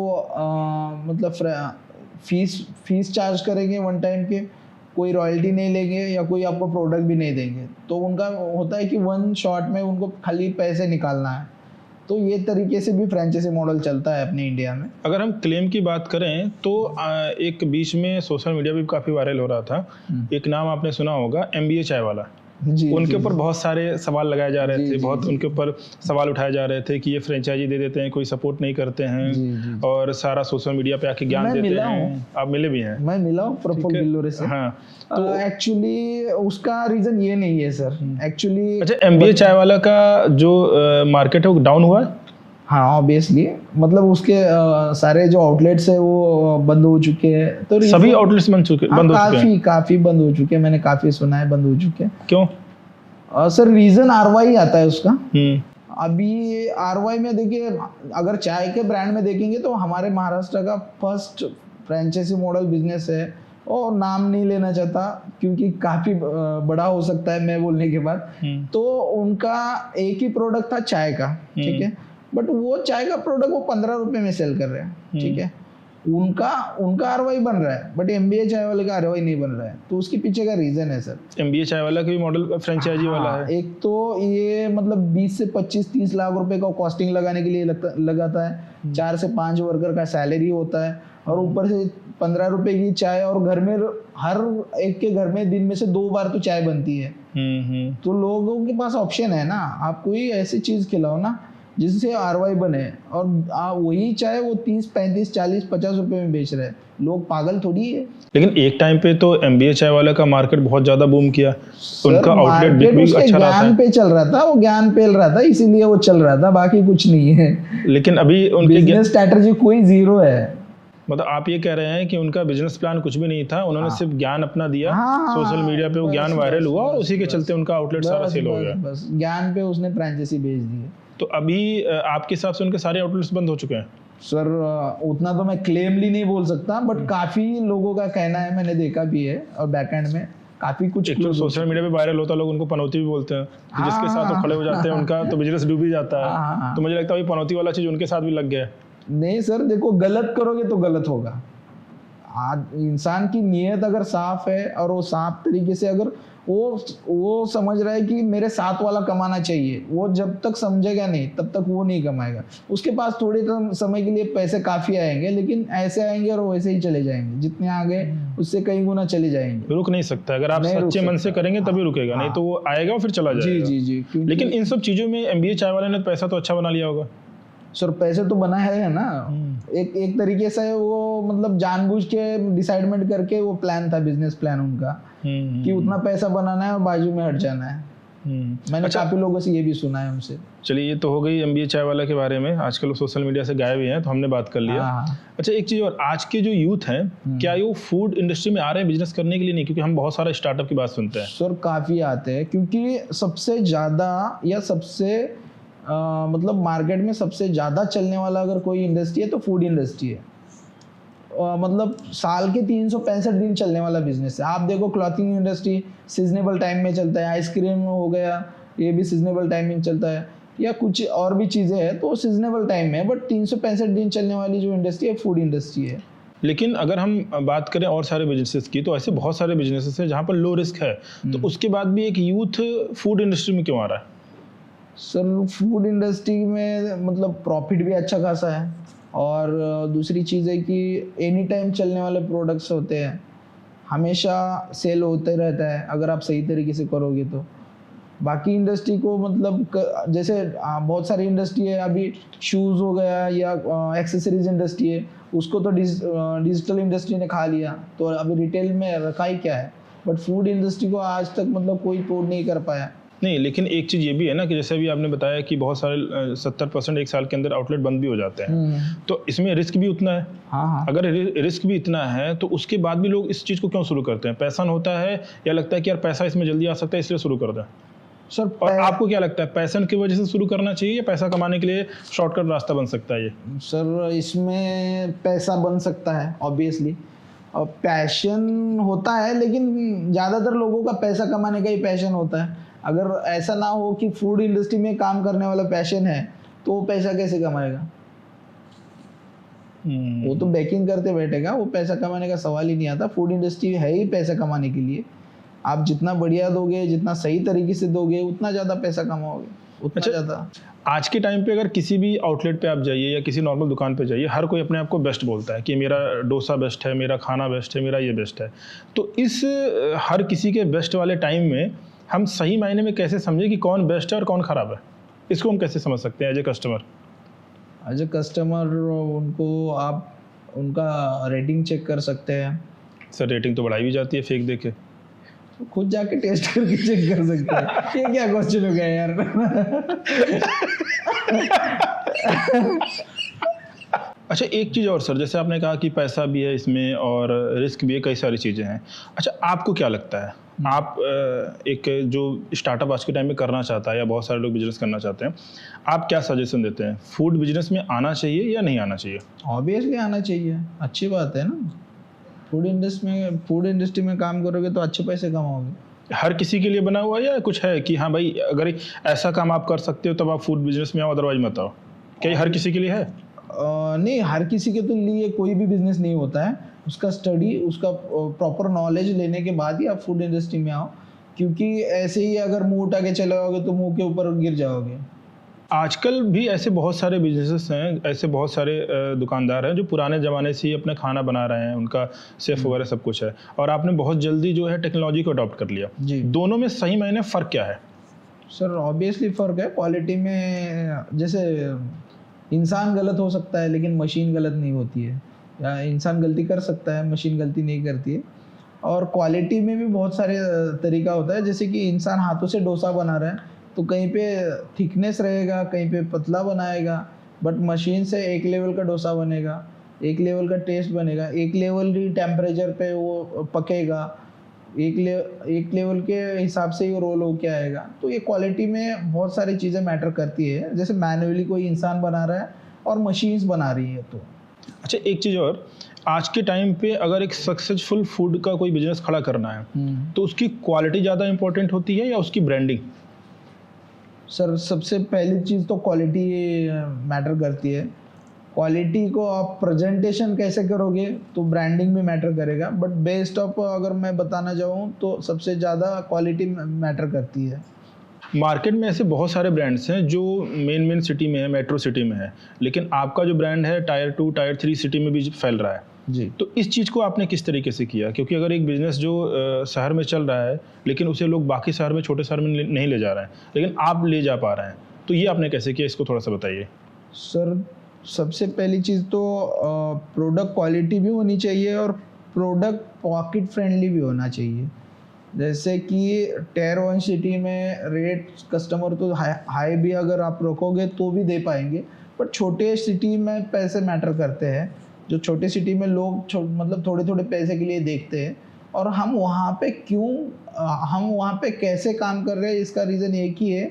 मतलब फीस चार्ज करेंगे वन टाइम के, कोई रॉयल्टी नहीं लेंगे या कोई आपको प्रोडक्ट भी नहीं देंगे, तो उनका होता है कि वन शॉट में उनको खाली पैसे निकालना है। तो ये तरीके से भी फ्रेंचाइजी मॉडल चलता है अपने इंडिया में। अगर हम क्लेम की बात करें तो एक बीच में सोशल मीडिया पे काफ़ी वायरल हो रहा था, एक नाम आपने सुना होगा, MBA चाय वाला। उनके ऊपर बहुत सारे सवाल लगाए जा रहे थे, बहुत उनके ऊपर सवाल उठाए जा रहे थे कि ये फ्रेंचाइजी दे देते हैं, कोई सपोर्ट नहीं करते हैं और सारा सोशल मीडिया पे आके ज्ञान देते हैं। आप मिले भी हैं? मैं मिला हूँ प्रफुल्ल बिल्लोरे से। हाँ, तो एक्चुअली उसका रीजन ये नहीं है सर, एक्चुअली अच्छा MBA चाय वाला का जो मार्केट है वो डाउन हुआ है? हाँ ऑब्वियसली, मतलब उसके सारे जो आउटलेट्स है वो बंद हो चुके हैं। तो सभी आउटलेट्स बंद हो चुके हैं? काफी बंद हो चुके हैं, मैंने काफी सुना है बंद हो चुके हैं। क्यों? सर रीजन ROI आता है उसका। अभी ROI में देखिए, अगर चाय के ब्रांड में देखेंगे तो हमारे महाराष्ट्र का फर्स्ट फ्रेंचाइजी मॉडल बिजनेस है, और नाम नहीं लेना चाहता क्योंकि काफी बड़ा हो सकता है मैं बोलने के बाद। तो उनका एक ही प्रोडक्ट था चाय का, ठीक है, बट वो चाय का प्रोडक्ट वो 15 रुपए में सेल कर रहे हैं, ठीक है, उनका ROI बन रहा है, बट MBA चाय वाले का ROI नहीं बन रहा है। तो उसके पीछे का रीजन है सर, MBA चाय वाला का भी मॉडल फ्रेंचाइजी वाला है। एक तो ये मतलब 20 से 25-30 लाख रुपए का कॉस्टिंग लगाने के लिए लगाता है, 4 से 5 वर्कर का सैलरी होता है, और ऊपर से 15 रुपए की चाय, और घर में हर एक के घर में दिन में से 2 बार तो चाय बनती है। तो लोगों के पास ऑप्शन है ना, आप कोई ऐसी चीज खिलाओ ना जिससे ROI बने, और वही चाहे वो 30, 35, 40, 50 रुपए में बेच रहे हैं। लोग पागल थोड़ी है। लेकिन एक टाइम पे तो MBA चाय वाला का मार्केट बहुत ज्यादा बूम किया, उनका आउटलेट भी अच्छा रहा था, ज्ञान पे चल रहा था, वो ज्ञान फैल रहा था, इसीलिए वो चल रहा था, बाकी कुछ नहीं है। लेकिन अभी उनकी बिजनेस स्ट्रेटजी कोई जीरो है। मतलब आप ये कह रहे हैं कि उनका बिजनेस प्लान कुछ भी नहीं था, उन्होंने सिर्फ ज्ञान अपना दिया, सोशल मीडिया पे वो ज्ञान वायरल हुआ और उसी के चलते उनका आउटलेट सारा सेल हो गया। बस ज्ञान पे उसने फ्रेंचाइजी भेज दी। तो अभी आपके हिसाब से उनके सारे आउटलेट्स बंद हो चुके हैं? सर उतना तो मैं क्लेमली नहीं बोल सकता, बट काफी लोगों का कहना है, मैंने देखा भी है, और बैकएंड में काफी कुछ तो सोशल मीडिया पे वायरल होता है, लोग उनको पनौती भी बोलते हैं, तो जिसके साथ वो खड़े हो जाते हैं उनका तो बिजनेस डूब ही जाता है। तो मुझे लगता है पनौती वाला चीज उनके साथ भी लग गया है। नहीं सर, देखो गलत करोगे तो गलत होगा। इंसान की नीयत अगर साफ है और वो साफ तरीके से अगर वो समझ रहा है कि मेरे साथ वाला कमाना चाहिए, वो जब तक समझेगा नहीं तब तक वो नहीं कमाएगा। उसके पास थोड़े समय के लिए पैसे काफी आएंगे, लेकिन ऐसे आएंगे और वैसे ही चले जाएंगे, जितने आगे उससे कई गुना चले जाएंगे। रुक नहीं सकता, अगर आप सच्चे मन से करेंगे तभी रुकेगा, नहीं तो वो आएगा और फिर चला जाएगा। जी। लेकिन इन सब चीजों में MBA चाय वाले ने पैसा तो अच्छा बना लिया होगा। सर पैसे तो बना है ना, एक तरीके से वो मतलब जानबूझ के डिसाइडमेंट करके वो प्लान था, बिजनेस प्लान उनका, कि उतना पैसा बनाना है और बाजू में हट जाना है। मैंने काफी लोगों से ये भी सुना है उनसे। चलिए, ये तो हो गई MBA चाय वाला के बारे में। आजकल सोशल मीडिया से गायब ही हैं, तो हमने बात कर लिया। अच्छा, एक चीज और, आज के जो यूथ हैं क्या ये फूड इंडस्ट्री में आ रहे हैं बिजनेस करने के लिए? नहीं, क्योंकि हम बहुत सारा स्टार्टअप की बात सुनते हैं। सर काफी आते हैं, क्योंकि सबसे ज्यादा या सबसे मतलब मार्केट में सबसे ज़्यादा चलने वाला अगर कोई इंडस्ट्री है तो फूड इंडस्ट्री है। मतलब साल के 365 दिन चलने वाला बिजनेस है। आप देखो क्लॉथिंग इंडस्ट्री सीजनेबल टाइम में चलता है, आइसक्रीम हो गया ये भी सीजनेबल टाइमिंग चलता है, या कुछ और भी चीज़ें हैं तो सीजनेबल टाइम में है, बट 365 दिन चलने वाली जो इंडस्ट्री है फूड इंडस्ट्री है। लेकिन अगर हम बात करें और सारे बिजनेसेस की, तो ऐसे बहुत सारे बिजनेसेस हैं जहाँ पर लो रिस्क है, तो उसके बाद भी एक यूथ फूड इंडस्ट्री में क्यों आ रहा है? सर फूड इंडस्ट्री में मतलब प्रॉफिट भी अच्छा खासा है, और दूसरी चीज़ है कि एनी टाइम चलने वाले प्रोडक्ट्स होते हैं, हमेशा सेल होते रहता है अगर आप सही तरीके से करोगे तो। बाकी इंडस्ट्री को मतलब जैसे बहुत सारी इंडस्ट्री है, अभी शूज़ हो गया या एक्सेसरीज इंडस्ट्री है, उसको तो डिजिटल इंडस्ट्री ने खा लिया, तो अभी रिटेल में रखा ही क्या है। बट फूड इंडस्ट्री को आज तक मतलब कोई तोड़ नहीं कर पाया। नहीं, लेकिन एक चीज़ ये भी है ना कि जैसे अभी आपने बताया कि बहुत सारे 70% एक साल के अंदर आउटलेट बंद भी हो जाते हैं, तो इसमें रिस्क भी उतना है। हाँ। अगर रिस्क भी इतना है तो उसके बाद भी लोग इस चीज़ को क्यों शुरू करते हैं? पैसा होता है या लगता है कि यार पैसा इसमें जल्दी आ सकता है इसलिए शुरू कर दें? सर और आपको क्या लगता है, पैशन की वजह से शुरू करना चाहिए या पैसा कमाने के लिए शॉर्टकट रास्ता बन सकता है ये? सर इसमें पैसा बन सकता है ऑब्वियसली, और पैशन होता है, लेकिन ज़्यादातर लोगों का पैसा कमाने का ही पैशन होता है। अगर ऐसा ना हो कि फूड इंडस्ट्री में काम करने वाला पैशन है तो वो पैसा कैसे कमाएगा? वो तो बेकिंग करते बैठेगा, वो पैसा कमाने का सवाल ही नहीं आता। फूड इंडस्ट्री है ही पैसा कमाने के लिए। आप जितना बढ़िया दोगे, जितना सही तरीके से दोगे, उतना ज़्यादा पैसा कमाओगे, उतना ज़्यादा। आज के टाइम पे अगर किसी भी आउटलेट पे आप जाइए या किसी नॉर्मल दुकान पे जाइए, हर कोई अपने आप को बेस्ट बोलता है कि मेरा डोसा बेस्ट है, मेरा खाना बेस्ट है, मेरा ये बेस्ट है। तो इस हर किसी के बेस्ट वाले टाइम में हम सही मायने में कैसे समझें कि कौन बेस्ट है और कौन ख़राब है? इसको हम कैसे समझ सकते हैं as a customer? As a customer उनको आप उनका रेटिंग चेक कर सकते हैं। सर रेटिंग तो बढ़ाई भी जाती है फेक देके। खुद जाके टेस्ट करके चेक कर सकते हैं। ये क्या क्वेश्चन हो गया यार? अच्छा, एक चीज़ और सर, जैसे आपने कहा कि पैसा भी है इसमें और रिस्क भी है, कई सारी चीज़ें हैं। अच्छा, आपको क्या लगता है, आप एक जो स्टार्टअप आज के टाइम में करना चाहता है या बहुत सारे लोग बिजनेस करना चाहते हैं, आप क्या सजेशन देते हैं? फूड बिजनेस में आना चाहिए या नहीं आना चाहिए? ऑब्वियसली आना चाहिए, अच्छी बात है ना। फूड इंडस्ट्री में काम करोगे तो अच्छे पैसे कमाओगे। हर किसी के लिए बना हुआ है या कुछ है कि हाँ भाई अगर ऐसा काम आप कर सकते हो तब आप फूड बिजनेस में आओ, अदरवाइज मत आओ? क्या ये हर किसी के लिए है? नहीं, हर किसी के तो लिए कोई भी बिजनेस नहीं होता है। उसका स्टडी, उसका प्रॉपर नॉलेज लेने के बाद ही आप फूड इंडस्ट्री में आओ, क्योंकि ऐसे ही अगर मुंह उठा के चले जाओगे तो मुंह के ऊपर गिर जाओगे। आजकल भी ऐसे बहुत सारे बिजनेसेस हैं, ऐसे बहुत सारे दुकानदार हैं जो पुराने ज़माने से ही अपना खाना बना रहे हैं, उनका शेफ वगैरह सब कुछ है, और आपने बहुत जल्दी जो है टेक्नोलॉजी को अडॉप्ट कर लिया जी। दोनों में सही मायने फ़र्क क्या है? सर ऑब्वियसली फ़र्क है क्वालिटी में। जैसे इंसान गलत हो सकता है लेकिन मशीन गलत नहीं होती है, या इंसान गलती कर सकता है, मशीन गलती नहीं करती है। और क्वालिटी में भी बहुत सारे तरीका होता है, जैसे कि इंसान हाथों से डोसा बना रहा है तो कहीं पे थिकनेस रहेगा, कहीं पे पतला बनाएगा, बट मशीन से एक लेवल का डोसा बनेगा, एक लेवल का टेस्ट बनेगा, एक लेवल ही टेम्परेचर पे वो पकेगा, एक लेवल के हिसाब से ये रोल होके आएगा। तो ये क्वालिटी में बहुत सारी चीज़ें मैटर करती है, जैसे मैन्युअली कोई इंसान बना रहा है और मशीन्स बना रही है। तो अच्छा, एक चीज़ और, आज के टाइम पे अगर एक सक्सेसफुल फूड का कोई बिजनेस खड़ा करना है तो उसकी क्वालिटी ज़्यादा इंपॉर्टेंट होती है या उसकी ब्रांडिंग? सर सबसे पहली चीज़ तो क्वालिटी मैटर करती है। क्वालिटी को आप प्रेजेंटेशन कैसे करोगे तो ब्रांडिंग भी मैटर करेगा, बट बेस्ट ऑफ अगर मैं बताना चाहूँ तो सबसे ज़्यादा क्वालिटी मैटर करती है। मार्केट में ऐसे बहुत सारे ब्रांड्स हैं जो मेन सिटी में है, मेट्रो सिटी में है, लेकिन आपका जो ब्रांड है टायर 2 टायर 3 सिटी में भी फैल रहा है जी। तो इस चीज़ को आपने किस तरीके से किया? क्योंकि अगर एक बिजनेस जो शहर में चल रहा है लेकिन उसे लोग बाकी शहर में, छोटे शहर में नहीं ले जा रहे हैं, लेकिन आप ले जा पा रहे हैं, तो ये आपने कैसे किया, इसको थोड़ा सा बताइए। सर सबसे पहली चीज़ तो प्रोडक्ट क्वालिटी भी होनी चाहिए और प्रोडक्ट पॉकेट फ्रेंडली भी होना चाहिए। जैसे कि टायर 1 सिटी में रेट कस्टमर तो हाई भी अगर आप रखोगे तो भी दे पाएंगे, बट छोटे सिटी में पैसे मैटर करते हैं। जो छोटे सिटी में लोग मतलब थोड़े थोड़े पैसे के लिए देखते हैं, और हम वहाँ पे कैसे काम कर रहे हैं, इसका रीज़न एक ही है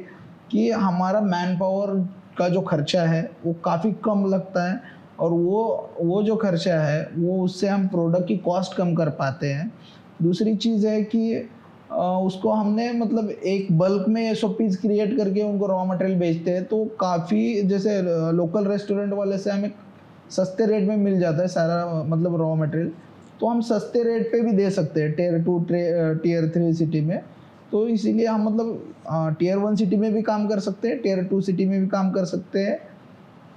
कि हमारा मैन पावर का जो खर्चा है वो काफ़ी कम लगता है, और वो जो खर्चा है वो उससे हम प्रोडक्ट की कॉस्ट कम कर पाते हैं। दूसरी चीज़ है कि उसको हमने मतलब एक बल्क में एसओपीज क्रिएट करके उनको रॉ मटेरियल बेचते हैं, तो काफ़ी जैसे लोकल रेस्टोरेंट वाले से हमें सस्ते रेट में मिल जाता है सारा मतलब रॉ मटेरियल, तो हम सस्ते रेट पे भी दे सकते हैं टियर 2 टियर 3 सिटी में। तो इसीलिए हम मतलब टियर 1 सिटी में भी काम कर सकते हैं, टियर 2 सिटी में भी काम कर सकते हैं,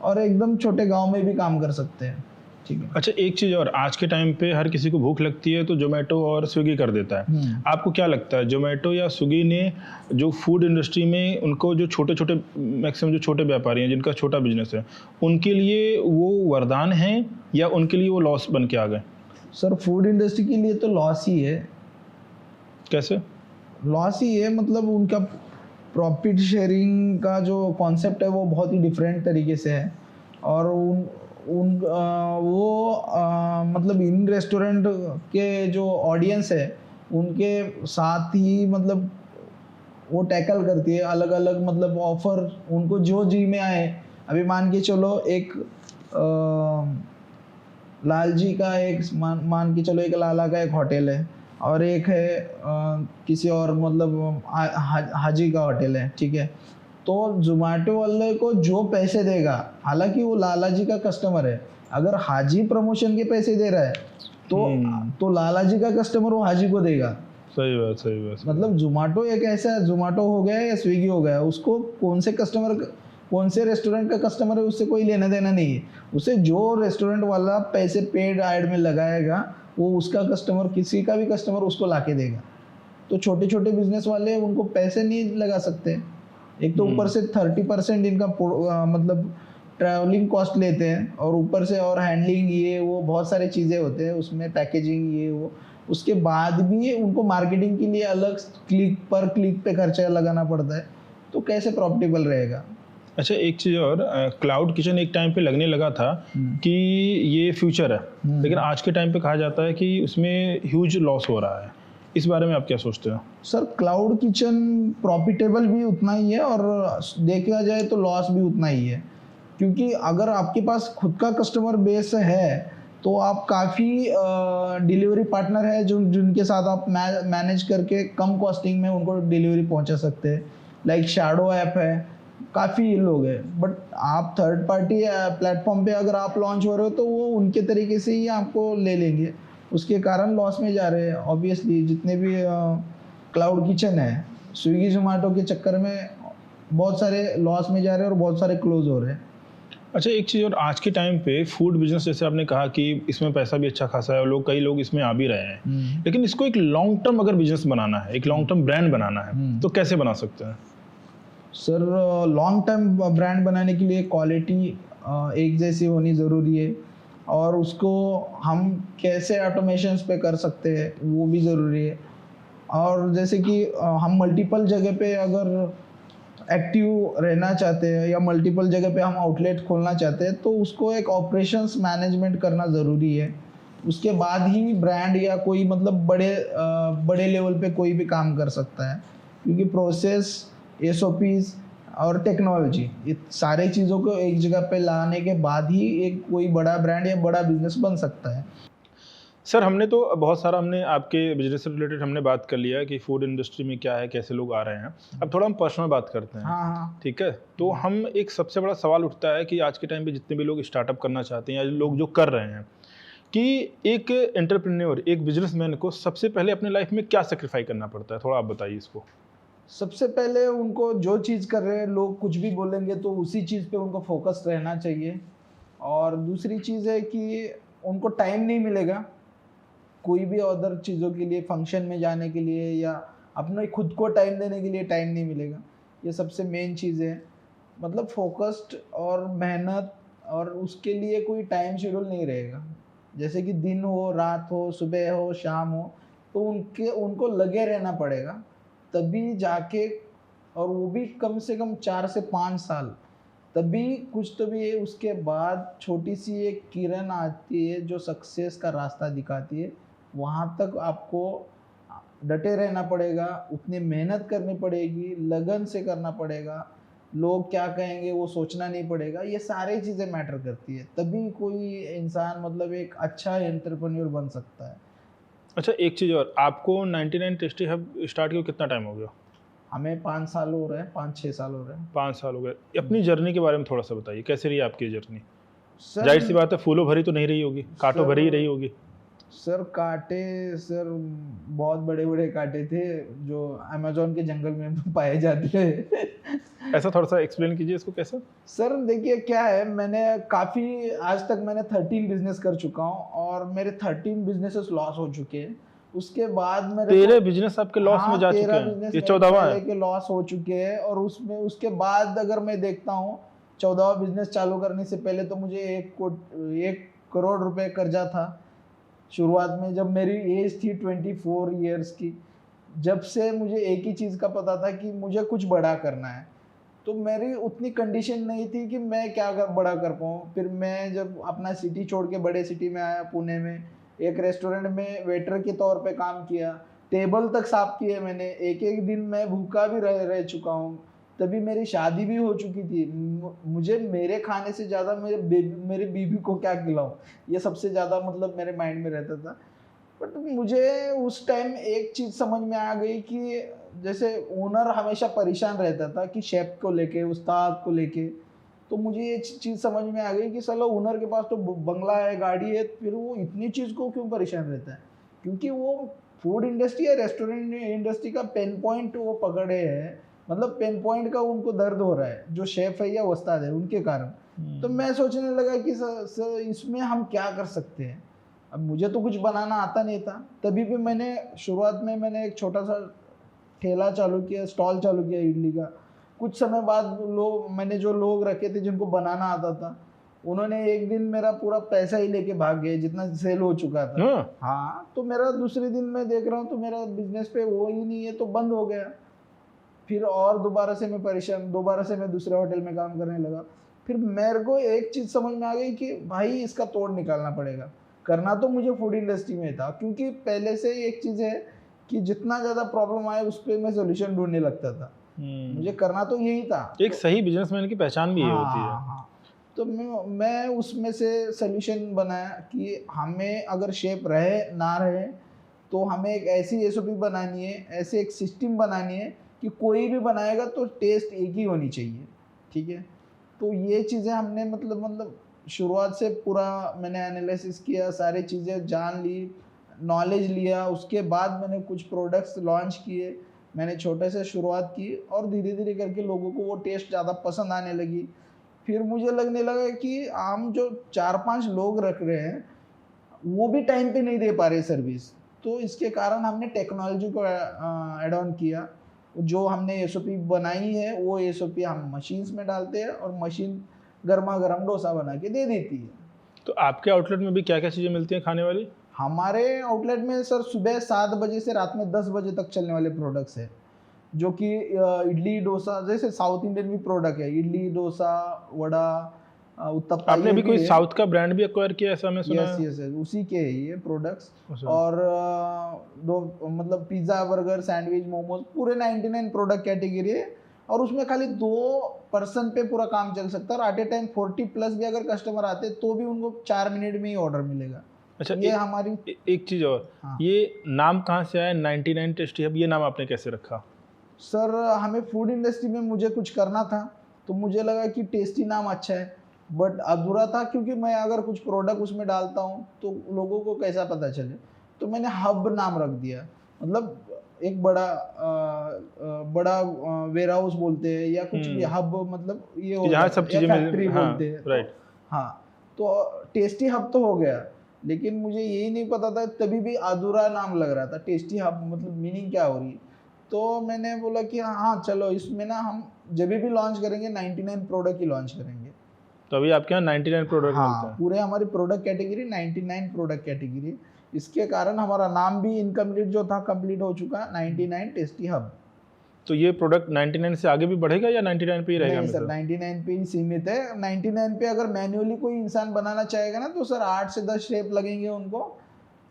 और एकदम छोटे गांव में भी काम कर सकते हैं। ठीक है। अच्छा, एक चीज़ और, आज के टाइम पे हर किसी को भूख लगती है तो जोमेटो और स्विगी कर देता है। आपको क्या लगता है, जोमेटो या स्विगी ने जो फूड इंडस्ट्री में उनको जो छोटे छोटे मैक्सिमम जो छोटे व्यापारी हैं जिनका छोटा बिजनेस है, उनके लिए वो वरदान है या उनके लिए वो लॉस बन के आ गए? सर फूड इंडस्ट्री के लिए तो लॉस ही है। कैसे? लॉस ही है, मतलब उनका प्रॉफिट शेयरिंग का जो कॉन्सेप्ट है वो बहुत ही डिफरेंट तरीके से है, और मतलब इन रेस्टोरेंट के जो ऑडियंस है उनके साथ ही मतलब वो टैकल करती है अलग अलग मतलब ऑफर उनको जो जी में आए। अभी मान के चलो एक लाल जी का एक मान के चलो एक लाला का एक होटल है, और एक है किसी और मतलब हाजी का होटल है, ठीक है। तो जोमेटो वाले को जो पैसे देगा, हालांकि वो लाला जी का कस्टमर है, अगर हाजी प्रमोशन के पैसे दे रहा है तो लाला जी का कस्टमर वो हाजी को देगा। सही बात, सही बात। मतलब जोमेटो एक ऐसा, जोमेटो हो गया या स्विगी हो गया, उसको कौन से रेस्टोरेंट का कस्टमर है उससे कोई लेना देना नहीं है। उसे जो रेस्टोरेंट वाला पैसे पेड ऐड में लगाएगा वो उसका कस्टमर, किसी का भी कस्टमर उसको लाके देगा। तो छोटे छोटे बिजनेस वाले उनको पैसे नहीं लगा सकते। एक तो ऊपर से 30% इनका मतलब ट्रैवलिंग कॉस्ट लेते हैं, और ऊपर से और हैंडलिंग ये वो बहुत सारी चीज़ें होते हैं उसमें, पैकेजिंग ये वो, उसके बाद भी उनको मार्केटिंग के लिए अलग क्लिक पे खर्चा लगाना पड़ता है। तो कैसे प्रॉफिटेबल रहेगा? अच्छा, एक चीज़ और, क्लाउड किचन एक टाइम पे लगने लगा था कि ये फ्यूचर है, लेकिन आज के टाइम पे कहा जाता है कि उसमें ह्यूज लॉस हो रहा है। इस बारे में आप क्या सोचते हो? सर क्लाउड किचन प्रॉफिटेबल भी उतना ही है, और देखा जाए तो लॉस भी उतना ही है, क्योंकि अगर आपके पास खुद का कस्टमर बेस है तो आप काफ़ी डिलीवरी पार्टनर है जिनके साथ आप मैनेज करके कम कॉस्टिंग में उनको डिलीवरी पहुंचा सकते हैं। लाइक शैडो ऐप है, काफ़ी लोग हैं, बट आप थर्ड पार्टी प्लेटफॉर्म पे अगर आप लॉन्च हो रहे हो तो वो उनके तरीके से ही आपको ले लेंगे, उसके कारण लॉस में जा रहे हैं। ऑब्वियसली जितने भी क्लाउड किचन है, स्विगी जोमेटो के चक्कर में बहुत सारे लॉस में जा रहे हैं और बहुत सारे क्लोज हो रहे हैं। अच्छा, एक चीज़ और, आज के टाइम पे फूड बिजनेस जैसे आपने कहा कि इसमें पैसा भी अच्छा खासा है और कई लोग इसमें आ भी रहे हैं, लेकिन इसको एक लॉन्ग टर्म अगर बिजनेस बनाना है, एक लॉन्ग टर्म ब्रांड बनाना है, तो कैसे बना सकते हैं? सर लॉन्ग टर्म ब्रांड बनाने के लिए क्वालिटी एक जैसी होनी ज़रूरी है, और उसको हम कैसे ऑटोमेशंस पे कर सकते हैं वो भी ज़रूरी है। और जैसे कि हम मल्टीपल जगह पे अगर एक्टिव रहना चाहते हैं या मल्टीपल जगह पे हम आउटलेट खोलना चाहते हैं, तो उसको एक ऑपरेशंस मैनेजमेंट करना ज़रूरी है। उसके बाद ही ब्रांड या कोई मतलब बड़े लेवल पे कोई भी काम कर सकता है, क्योंकि प्रोसेस, एसओपीज और टेक्नोलॉजी, ये सारे चीज़ों को एक जगह पे लाने के बाद ही एक कोई बड़ा ब्रांड या बड़ा बिजनेस बन सकता है। सर, हमने तो बहुत सारा हमने आपके बिजनेस से रिलेटेड हमने बात कर लिया कि फूड इंडस्ट्री में क्या है, कैसे लोग आ रहे हैं। अब थोड़ा हम पर्सनल बात करते हैं। हाँ। ठीक है, तो हम एक सबसे बड़ा सवाल उठता है कि आज के टाइम पे जितने भी लोग स्टार्टअप करना चाहते हैं या लोग जो कर रहे हैं, कि एक एंटरप्रेन्योर, एक बिजनेसमैन को सबसे पहले अपने लाइफ में क्या सेक्रीफाई करना पड़ता है, थोड़ा आप बताइए इसको। सबसे पहले उनको जो चीज़ कर रहे हैं, लोग कुछ भी बोलेंगे तो उसी चीज़ पे उनको फोकस रहना चाहिए। और दूसरी चीज़ है कि उनको टाइम नहीं मिलेगा कोई भी अदर चीज़ों के लिए, फंक्शन में जाने के लिए या अपने खुद को टाइम देने के लिए टाइम नहीं मिलेगा। ये सबसे मेन चीज़ है, मतलब फोकस्ड और मेहनत, और उसके लिए कोई टाइम शेड्यूल नहीं रहेगा। जैसे कि दिन हो, रात हो, सुबह हो, शाम हो, तो उनको लगे रहना पड़ेगा, तभी जाके, और वो भी कम से कम 4 से 5 साल, तभी कुछ तो भी है। उसके बाद छोटी सी एक किरण आती है जो सक्सेस का रास्ता दिखाती है। वहाँ तक आपको डटे रहना पड़ेगा, उतनी मेहनत करनी पड़ेगी, लगन से करना पड़ेगा, लोग क्या कहेंगे वो सोचना नहीं पड़ेगा, ये सारी चीज़ें मैटर करती है, तभी कोई इंसान मतलब एक अच्छा एंटरप्रेन्योर बन सकता है। अच्छा, एक चीज़ और, आपको 99 टेस्टी हब स्टार्ट किया कितना टाइम हो गया? हमें 5 साल हो रहे हैं, 5-6 साल हो रहे हैं। 5 साल हो गए। अपनी जर्नी के बारे में थोड़ा सा बताइए, कैसे रही आपकी जर्नी? सर जाहिर सी बात है, फूलों भरी तो नहीं रही होगी, कांटों भरी ही रही होगी। सर कांटे, सर बहुत बड़े बड़े कांटे थे जो अमेजोन के जंगल में पाए जाते हैं। ऐसा थोड़ा सा एक्सप्लेन कीजिए इसको कैसे? सर देखिए क्या है, मैंने काफ़ी आज तक मैंने 13 बिजनेस कर चुका हूँ और मेरे 13 बिजनेसेस लॉस हो चुके हैं। उसके बाद मेरे 13 बिजनेस आपके लॉस में जा चुके 13 हैं, बिजनेस ये मेरे 14वां पहले है। के लॉस हो चुके हैं और उसमें उसके बाद अगर मैं देखता हूँ 14वां बिजनेस चालू करने से पहले तो मुझे 1 करोड़ रुपए कर्जा था शुरुआत में, जब मेरी एज थी 24 ईयर्स की। जब से मुझे एक ही चीज़ का पता था कि मुझे कुछ बड़ा करना है, तो मेरी उतनी कंडीशन नहीं थी कि मैं क्या बड़ा कर पाऊँ। फिर मैं जब अपना सिटी छोड़ के बड़े सिटी में आया, पुणे में एक रेस्टोरेंट में वेटर के तौर पे काम किया, टेबल तक साफ किए मैंने, एक एक दिन मैं भूखा भी रह चुका हूँ। तभी मेरी शादी भी हो चुकी थी। मुझे मेरे खाने से ज़्यादा मेरे बीवी को क्या खिलाऊं, ये सबसे ज़्यादा मतलब मेरे माइंड में रहता था। बट मुझे उस टाइम एक चीज़ समझ में आ गई कि जैसे ओनर हमेशा परेशान रहता था कि शेफ को लेके, उस्ताद को लेके, तो मुझे ये चीज़ समझ में आ गई कि साला ओनर के पास तो बंगला है, गाड़ी है, फिर वो इतनी चीज़ को क्यों परेशान रहता है? क्योंकि वो फूड इंडस्ट्री या रेस्टोरेंट इंडस्ट्री का पेन पॉइंट वो पकड़े हैं, मतलब पेन पॉइंट का उनको दर्द हो रहा है, जो शेफ है या उस्ताद है उनके कारण। तो मैं सोचने लगा कि सर इसमें हम क्या कर सकते हैं। अब मुझे तो कुछ बनाना आता नहीं था, तभी भी मैंने शुरुआत में मैंने एक छोटा सा ठेला चालू किया, स्टॉल चालू किया इडली का। कुछ समय बाद मैंने जो लोग रखे थे जिनको बनाना आता था, उन्होंने एक दिन मेरा पूरा पैसा ही लेके भाग गए जितना सेल हो चुका था। हाँ, तो मेरा दूसरे दिन मैं देख रहा हूँ तो मेरा बिजनेस पे वो ही नहीं है, तो बंद हो गया। फिर और दोबारा से मैं परेशान, दोबारा से मैं दूसरे होटल में काम करने लगा। फिर मेरे को एक चीज़ समझ में आ गई कि भाई इसका तोड़ निकालना पड़ेगा। करना तो मुझे फूड इंडस्ट्री में था, क्योंकि पहले से एक चीज़ है कि जितना ज़्यादा प्रॉब्लम आए उस पर मैं सोल्यूशन ढूंढने लगता था। मुझे करना तो यही था। एक सही बिजनेसमैन की पहचान भी ये होती है। हाँ, तो मैं उसमें से सोल्यूशन बनाया कि हमें अगर शेप रहे ना रहे तो हमें एक ऐसी एसओपी बनानी है, ऐसे एक सिस्टम बनानी है कि कोई भी बनाएगा तो टेस्ट एक ही होनी चाहिए, ठीक है। तो ये चीज़ें हमने मतलब शुरुआत से पूरा मैंने एनालिसिस किया, सारी चीज़ें जान ली, नॉलेज लिया। उसके बाद मैंने कुछ प्रोडक्ट्स लॉन्च किए, मैंने छोटे से शुरुआत की और धीरे धीरे करके लोगों को वो टेस्ट ज़्यादा पसंद आने लगी। फिर मुझे लगने लगा कि हम जो 4-5 लोग रख रहे हैं वो भी टाइम पे नहीं दे पा रहे सर्विस, तो इसके कारण हमने टेक्नोलॉजी को ऐड ऑन किया। जो हमने एसओपी बनाई है वो एसओपी हम मशीन्स में डालते हैं और मशीन गर्मा गर्म डोसा बना के दे देती है। तो आपके आउटलेट में भी क्या क्या चीज़ें मिलती हैं खाने वाली? हमारे आउटलेट में सर सुबह 7 बजे से रात में 10 बजे तक चलने वाले प्रोडक्ट्स हैं, जो कि इडली डोसा, जैसे साउथ इंडियन भी प्रोडक्ट है, इडली डोसा, वड़ा, उत्तप्पा। आपने भी कोई साउथ का ब्रांड भी एक्वायर किया ऐसा मैं सुना है? यस, उसी के है ये प्रोडक्ट्स। और दो मतलब पिज़्ज़ा, बर्गर, सैंडविच, मोमोज, पूरे 99 प्रोडक्ट कैटेगरी है और उसमें खाली 2 पर्सन पे पूरा काम चल सकता है। और एट ए टाइम 40 प्लस भी अगर कस्टमर आते तो भी उनको 4 मिनट में ही ऑर्डर मिलेगा। अच्छा, ये हमारी एक चीज़ और, हाँ। ये नाम कहाँ से आया 99 टेस्टी हब? ये नाम आपने कैसे रखा? सर हमें फूड इंडस्ट्री में मुझे कुछ करना था, तो मुझे लगा कि टेस्टी नाम अच्छा है, बट अधूरा था, क्योंकि मैं अगर कुछ प्रोडक्ट उसमें डालता हूँ तो लोगों को कैसा पता चले। तो मैंने हब नाम रख दिया, मतलब एक बड़ा वेयर हाउस बोलते हैं या कुछ भी, हब मतलब ये हो जहाँ सब चीज़ें फैक्ट्री बोलते हैं, राइट। हाँ, तो टेस्टी हब तो हो गया, लेकिन मुझे यही नहीं पता था, तभी भी अधूरा नाम लग रहा था। टेस्टी हब मतलब मीनिंग क्या हो रही है? तो मैंने बोला कि हाँ चलो इसमें ना हम जब भी लॉन्च करेंगे 99 प्रोडक्ट ही लॉन्च करेंगे। तो अभी आपके यहाँ 99 प्रोडक्ट मिलते हैं? पूरे हमारी प्रोडक्ट कैटेगरी 99 प्रोडक्ट कैटेगरी। इसके कारण हमारा नाम भी इनकम्प्लीट जो था कंप्लीट हो चुका, 99 टेस्टी हब। तो ये प्रोडक्ट 99 से आगे भी बढ़ेगा या 99 पे ही रहेगा? नहीं सर, 99 पे ही सीमित है। 99 पे अगर मैन्युअली कोई इंसान बनाना चाहेगा ना तो सर 8 से 10 शेप लगेंगे उनको,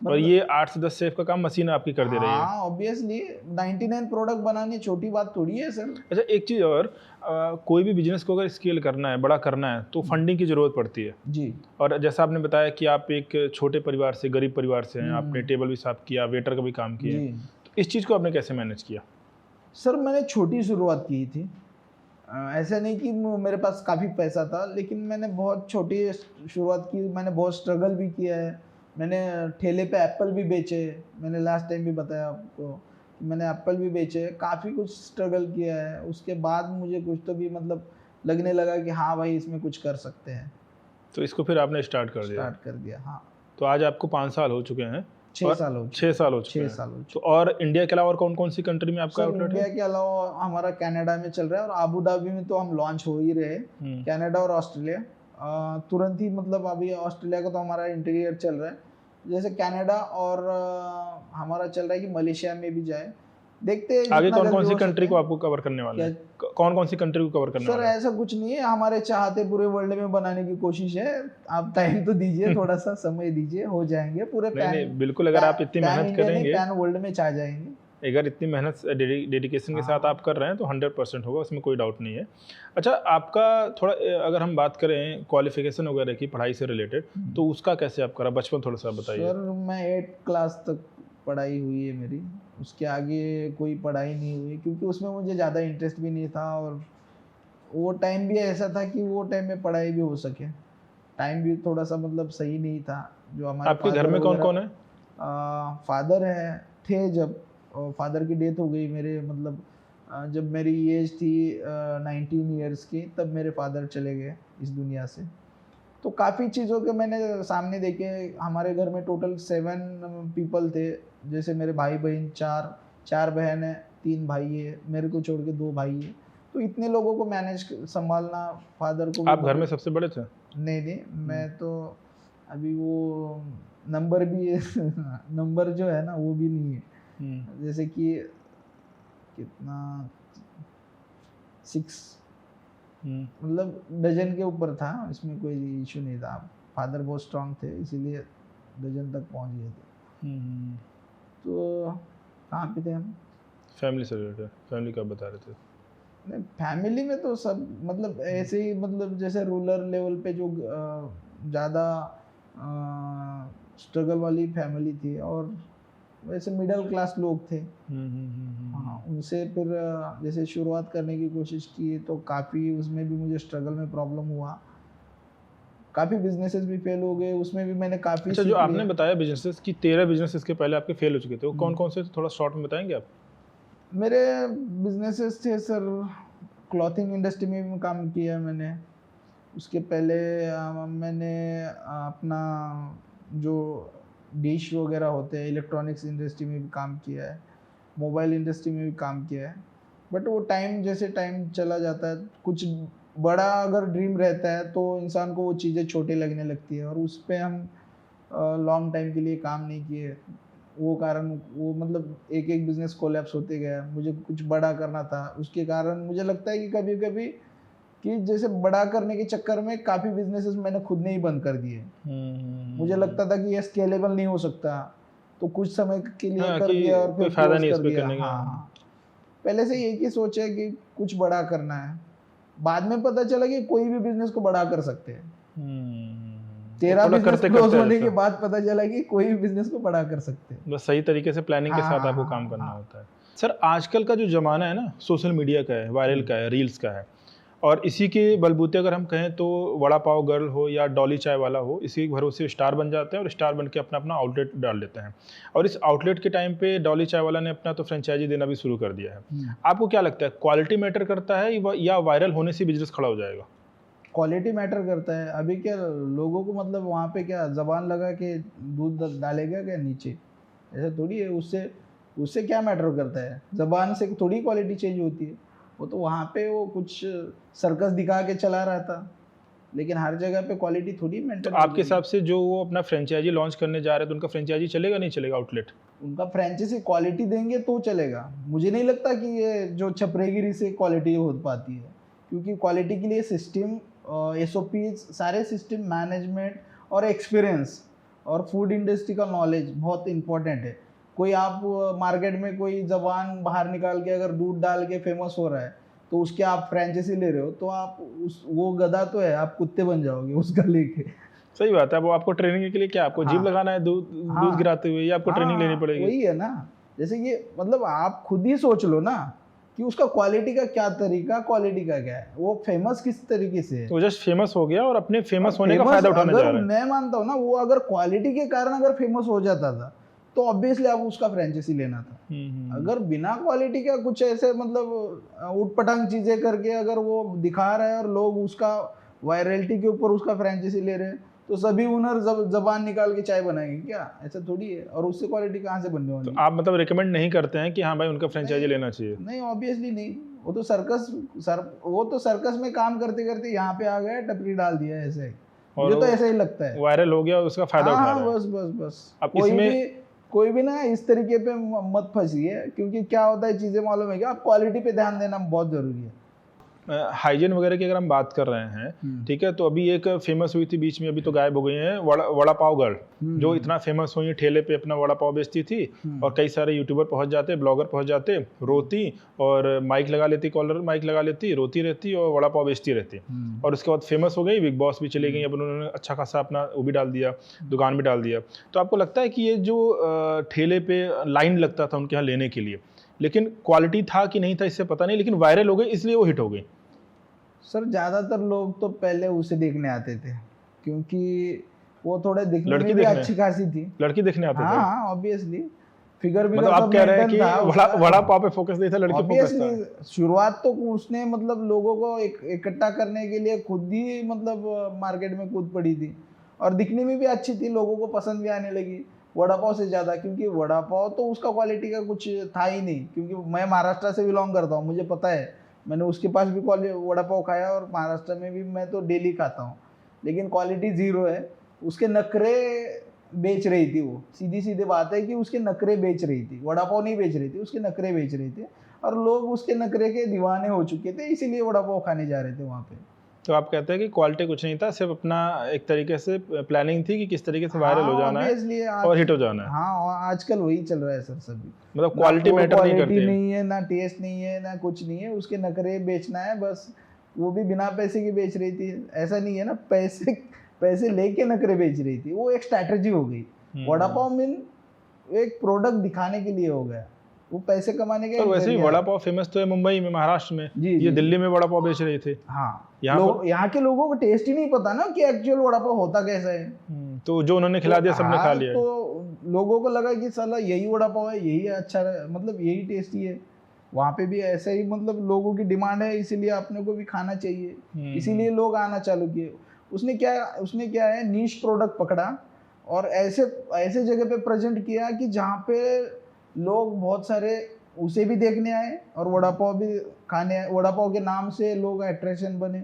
और ये 8 से 10 शेफ का काम मशीन आपकी कर दे रही है। हाँ ऑब्वियसली 99 प्रोडक्ट बनानी छोटी बात थोड़ी है सर। अच्छा एक चीज़ और, कोई भी बिजनेस को अगर स्केल करना है, बड़ा करना है, तो फंडिंग की ज़रूरत पड़ती है जी। और जैसा आपने बताया कि आप एक छोटे परिवार से, गरीब परिवार से हैं, आपने टेबल भी साफ किया, वेटर का भी काम किया, जी तो इस चीज़ को आपने कैसे मैनेज किया? सर मैंने छोटी शुरुआत की थी, ऐसा नहीं कि मेरे पास काफ़ी पैसा था, लेकिन मैंने बहुत छोटी शुरुआत की। मैंने बहुत स्ट्रगल भी किया है। मैंने ठेले पे एप्पल भी बेचे, मैंने लास्ट टाइम भी बताया आपको कि मैंने एप्पल भी बेचे, काफ़ी कुछ स्ट्रगल किया है। उसके बाद मुझे कुछ तो भी मतलब लगने लगा कि हाँ भाई इसमें कुछ कर सकते हैं, तो इसको फिर आपने स्टार्ट कर दिया। हाँ तो आज आपको 5 साल हो चुके हैं। 6 साल हो 6 साल हो चुके हैं। 6 साल हो तो और इंडिया के अलावा और कौन कौन सी कंट्री में आपका आउटलेट इंडिया है? के अलावा हमारा कनाडा में चल रहा है और अबू धाबी में तो हम लॉन्च हो ही रहे। कनाडा और ऑस्ट्रेलिया तुरंत ही, मतलब अभी ऑस्ट्रेलिया का तो हमारा इंटीरियर चल रहा है, जैसे कनाडा और हमारा चल रहा है कि मलेशिया में भी जाए। देखते हैं आगे कौन कौन सी कंट्री को आपको कवर करने वाले हैं? कौन कौन सी कंट्री को कवर करने सर वाले हैं? ऐसा कुछ नहीं है, हमारे चाहते पूरे वर्ल्ड में बनाने की कोशिश है। आप टाइम तो दीजिए, थोड़ा सा समय दीजिए, हो जाएंगे पूरे नहीं, बिल्कुल अगर आप इतनी मेहनत करेंगे, पैन वर्ल्ड में चाह जाएंगे। अगर इतनी मेहनत डेडिकेशन के साथ आप कर रहे हैं तो 100% होगा, उसमें कोई डाउट नहीं है। अच्छा आपका थोड़ा अगर हम बात करें क्वालिफिकेशन वगैरह की, पढ़ाई से रिलेटेड, तो उसका कैसे आप करा, बचपन थोड़ा सा बताइए। सर मैं 8 क्लास तक पढ़ाई हुई है मेरी, उसके आगे कोई पढ़ाई नहीं हुई, क्योंकि उसमें मुझे ज़्यादा इंटरेस्ट भी नहीं था और वो टाइम भी ऐसा था कि वो टाइम में पढ़ाई भी हो सके। टाइम भी थोड़ा सा मतलब सही नहीं था। जो हमारे आपके घर में कौन कौन है? फादर है थे जब, और फादर की डेथ हो गई मेरे, मतलब जब मेरी एज थी 19 ईयर्स की, तब मेरे फादर चले गए इस दुनिया से। तो काफ़ी चीज़ों के मैंने सामने देखे। हमारे घर में टोटल 7 पीपल थे, जैसे मेरे भाई बहन 4 बहन है, 3 भाई है, मेरे को छोड़ के 2 भाई है। तो इतने लोगों को मैनेज संभालना, फादर को। आप घर में सबसे बड़े थे? नहीं, मैं तो अभी वो नंबर भी नंबर जो है ना वो भी नहीं है। जैसे कि कितना 6, मतलब डजन के ऊपर था, इसमें कोई इशू नहीं था। फादर बहुत स्ट्रांग थे, इसीलिए डजन तक पहुंच गए थे। तो कहाँ पे थे हम? फैमिली से रिलेटेड, फैमिली का बता रहे थे। नहीं, फैमिली में तो सब मतलब ऐसे ही, मतलब जैसे रूरल लेवल पे जो ज़्यादा स्ट्रगल वाली फैमिली थी, और वैसे मिडिल क्लास लोग थे। हाँ, उनसे फिर जैसे शुरुआत करने की कोशिश की तो काफ़ी उसमें भी मुझे स्ट्रगल में प्रॉब्लम हुआ, काफ़ी बिजनेसेस भी फेल हो गए, उसमें भी मैंने काफ़ी। अच्छा जो आपने बताया बिजनेसेस की 13 बिजनेसेस के पहले आपके फेल हो चुके थे, वो कौन कौन से, थोड़ा शॉर्ट में बताएंगे आप? मेरे बिजनेसेस थे सर, क्लॉथिंग इंडस्ट्री में भी काम किया मैंने। उसके पहले मैंने अपना जो डिश वगैरह होते हैं, इलेक्ट्रॉनिक्स इंडस्ट्री में भी काम किया है, मोबाइल इंडस्ट्री में भी काम किया है। बट वो टाइम, जैसे टाइम चला जाता है, कुछ बड़ा अगर ड्रीम रहता है तो इंसान को वो चीज़ें छोटी लगने लगती है, और उस पर हम लॉन्ग टाइम के लिए काम नहीं किए। वो कारण वो मतलब एक बिजनेस कोलैप्स होते गया। मुझे कुछ बड़ा करना था, उसके कारण मुझे लगता है कि कभी कभी कि जैसे बड़ा करने के चक्कर में काफ़ी बिजनेसेस मैंने खुद ने ही बंद कर दिए। मुझे लगता था कि ये स्केलेबल नहीं हो सकता, तो कुछ समय के लिए कर दिया और फिर फायदा नहीं कर दिया। हाँ, पहले से एक ही सोच है कि कुछ बड़ा करना है। बाद में पता चला कि कोई भी बिजनेस को बड़ा कर सकते हैं। 13 बिजनेस क्लोज होने के बाद पता चला कि कोई भी बिजनेस को बड़ा कर सकते हैं। बस सही तरीके से प्लानिंग के साथ आपको काम करना होता है। सर आजकल का जो ज़माना है ना, सोशल मीडिया का है, वायरल का है, रील्स का है, और इसी के बलबूते अगर हम कहें तो वड़ा पाव गर्ल हो या डॉली चाय वाला हो, इसी के भरोसे स्टार बन जाते हैं और स्टार बन के अपना अपना आउटलेट डाल देते हैं। और इस आउटलेट के टाइम पे डॉली चाय वाला ने अपना तो फ्रेंचाइजी देना भी शुरू कर दिया है। आपको क्या लगता है, क्वालिटी मैटर करता है या वायरल होने से बिजनेस खड़ा हो जाएगा? क्वालिटी मैटर करता है। अभी क्या लोगों को मतलब वहाँ पे क्या ज़बान लगा के दूध डालेगा क्या नीचे, ऐसा थोड़ी है। उससे क्या मैटर करता है, ज़बान से थोड़ी क्वालिटी चेंज होती है। वो तो वहाँ पे वो कुछ सर्कस दिखा के चला रहा था, लेकिन हर जगह पे क्वालिटी थोड़ी मेंटेन। तो आपके हिसाब से जो वो अपना फ्रेंचाइजी लॉन्च करने जा रहे हैं, तो उनका फ्रेंचाइजी चलेगा नहीं चलेगा आउटलेट? उनका फ्रेंचाइजी क्वालिटी देंगे तो चलेगा। मुझे नहीं लगता कि ये जो छपरेगिरी से क्वालिटी हो पाती है, क्योंकि क्वालिटी के लिए सिस्टम, SOPs, सारे सिस्टम, मैनेजमेंट और एक्सपीरियंस और फूड इंडस्ट्री का नॉलेज बहुत इंपॉर्टेंट है। कोई आप मार्केट में कोई जबान बाहर निकाल के अगर दूध डाल के फेमस हो रहा है तो उसके आप फ्रेंचाइजी ले रहे हो, तो आप उस वो गधा तो है, आप कुत्ते बन जाओगे उसका लेके। सही बात है। वो आपको ट्रेनिंग के लिए क्या आपको जीभ लगाना है दूध गिराते हुए, या आपको ट्रेनिंग लेनी पड़ेगी? वही है ना, जैसे ये मतलब आप खुद ही सोच लो ना कि उसका क्वालिटी का क्या तरीका, क्वालिटी का क्या है, वो फेमस किस तरीके से है। वो जस्ट फेमस हो गया और अपने फेमस होने का फायदा उठाने जा रहा है। मैं मानता हूँ ना, वो अगर क्वालिटी के कारण अगर फेमस हो जाता था तो ऑब्वियसली आप उसका फ्रेंचाइजी लेना था। अगर बिना क्वालिटी का कुछ ऐसे मतलब उटपटांग चीजें करके अगर वो दिखा रहा है और लोग उसका वायरलिटी के ऊपर उसका फ्रेंचाइजी ले रहे हैं, तो सभी ओनर जबान निकाल के चाय बनाएंगे क्या? ऐसा थोड़ी है। और उससे क्वालिटी कहाँ से बनने वाली? तो आप मतलब रिकमेंड नहीं करते हैं कि हाँ भाई उनका फ्रेंचाइजी लेना चाहिए? नहीं, ऑब्वियसली नहीं। वो तो सर्कस में काम करते करते यहाँ पे आ गया, टपरी डाल दिया, ऐसे ही। मुझे तो ऐसा ही लगता है। वायरल हो गया और उसका फायदा उठा रहा है। बस बस बस। अब कोई भी ना इस तरीके पे मत फंसिए, क्योंकि क्या होता है चीजें मालूम है क्या, आप क्वालिटी पे ध्यान देना बहुत जरूरी है। हाइजीन वगैरह की अगर हम बात कर रहे हैं, ठीक है, तो अभी एक फेमस हुई थी बीच में, अभी तो गायब हो गई है, वड़ा पाव गर्ल, जो इतना फेमस हुई, ठेले पे अपना वड़ा पाव बेचती थी और कई सारे यूट्यूबर पहुंच जाते, ब्लॉगर पहुंच जाते, रोती और माइक लगा लेती, कॉलर माइक लगा लेती, रोती रहती और वड़ा पाव बेचती रहती। और उसके बाद फेमस हो गई, बिग बॉस भी चली गई, अब उन्होंने अच्छा खासा अपना वो भी डाल दिया, दुकान भी डाल दिया। तो आपको लगता है कि ये जो ठेले पे लाइन लगता था उनके यहाँ लेने के लिए, लेकिन क्वालिटी था कि नहीं था इससे पता नहीं, लेकिन वायरल हो गई इसलिए वो हिट हो गई? सर ज़्यादातर लोग तो पहले उसे देखने आते थे, क्योंकि वो थोड़े दिखने में भी अच्छी खासी थी। लड़की देखने आते थे? हाँ, ऑब्वियसली। फिगर भी मतलब आप कह रहे हैं कि वड़ा पाव पे फोकस नहीं था, लड़की फोकस था। शुरुआत तो उसने मतलब लोगों को इकट्ठा करने के लिए खुद ही मतलब मार्केट में कूद पड़ी थी, और दिखने में भी अच्छी थी, लोगों को पसंद भी आने लगी वड़ा पाव से ज़्यादा, क्योंकि वड़ा पाव तो उसका क्वालिटी का कुछ था ही नहीं। क्योंकि मैं महाराष्ट्र से बिलोंग करता हूँ, मुझे पता है, मैंने उसके पास भी वड़ा पाव खाया और महाराष्ट्र में भी मैं तो डेली खाता हूँ, लेकिन क्वालिटी ज़ीरो है। उसके नखरे बेच रही थी वो, सीधी सीधी बात है कि उसके नखरे बेच रही थी, वड़ा पाव नहीं बेच रही थी, उसके नखरे बेच रही थी, और लोग उसके नखरे के दीवाने हो चुके थे, इसीलिए वड़ा पाव खाने जा रहे थे वहाँ पे। तो आप कहते हैं कि क्वालिटी कुछ नहीं था, सिर्फ अपना एक तरीके से प्लानिंग थी कि किस तरीके से वायरल हो जाना है और हिट हो जाना है। हाँ, आजकल वही चल रहा है सर, सभी मतलब क्वालिटी मैटर नहीं करती, नहीं है ना, टेस्ट नहीं है ना, कुछ नहीं है, उसके नखरे बेचना है बस। वो भी बिना पैसे की बेच रही थी, ऐसा नहीं है ना, पैसे लेके नखरे बेच रही थी, वो एक स्ट्रैटेजी हो गई। वड़ा पाव मीन एक प्रोडक्ट दिखाने के लिए हो गया, वो पैसे कमाने के। तो वैसे भी वड़ा पाव फेमस तो है मुंबई में, महाराष्ट्र में, ये दिल्ली में वड़ा पाव बेच रहे थे। हाँ, यहाँ के लोगों को टेस्ट ही नहीं पता ना कि एक्चुअल वड़ा पाव होता कैसा है। तो जो उन्होंने खिला दिया सबने खा लिया, तो लोगों को लगा कि साला यही वड़ा पाव है, यही अच्छा, मतलब यही टेस्टी है। वहाँ पे भी ऐसा ही, मतलब लोगों की डिमांड है, इसीलिए अपने को भी खाना चाहिए, इसीलिए लोग आना चालू किए। उसने क्या है, नीश प्रोडक्ट पकड़ा और ऐसे जगह पे प्रेजेंट किया कि जहाँ पे लोग बहुत सारे उसे भी देखने आए और वड़ा पाव भी खाने आए, वड़ा पाव के नाम से लोग अट्रैक्शन बने।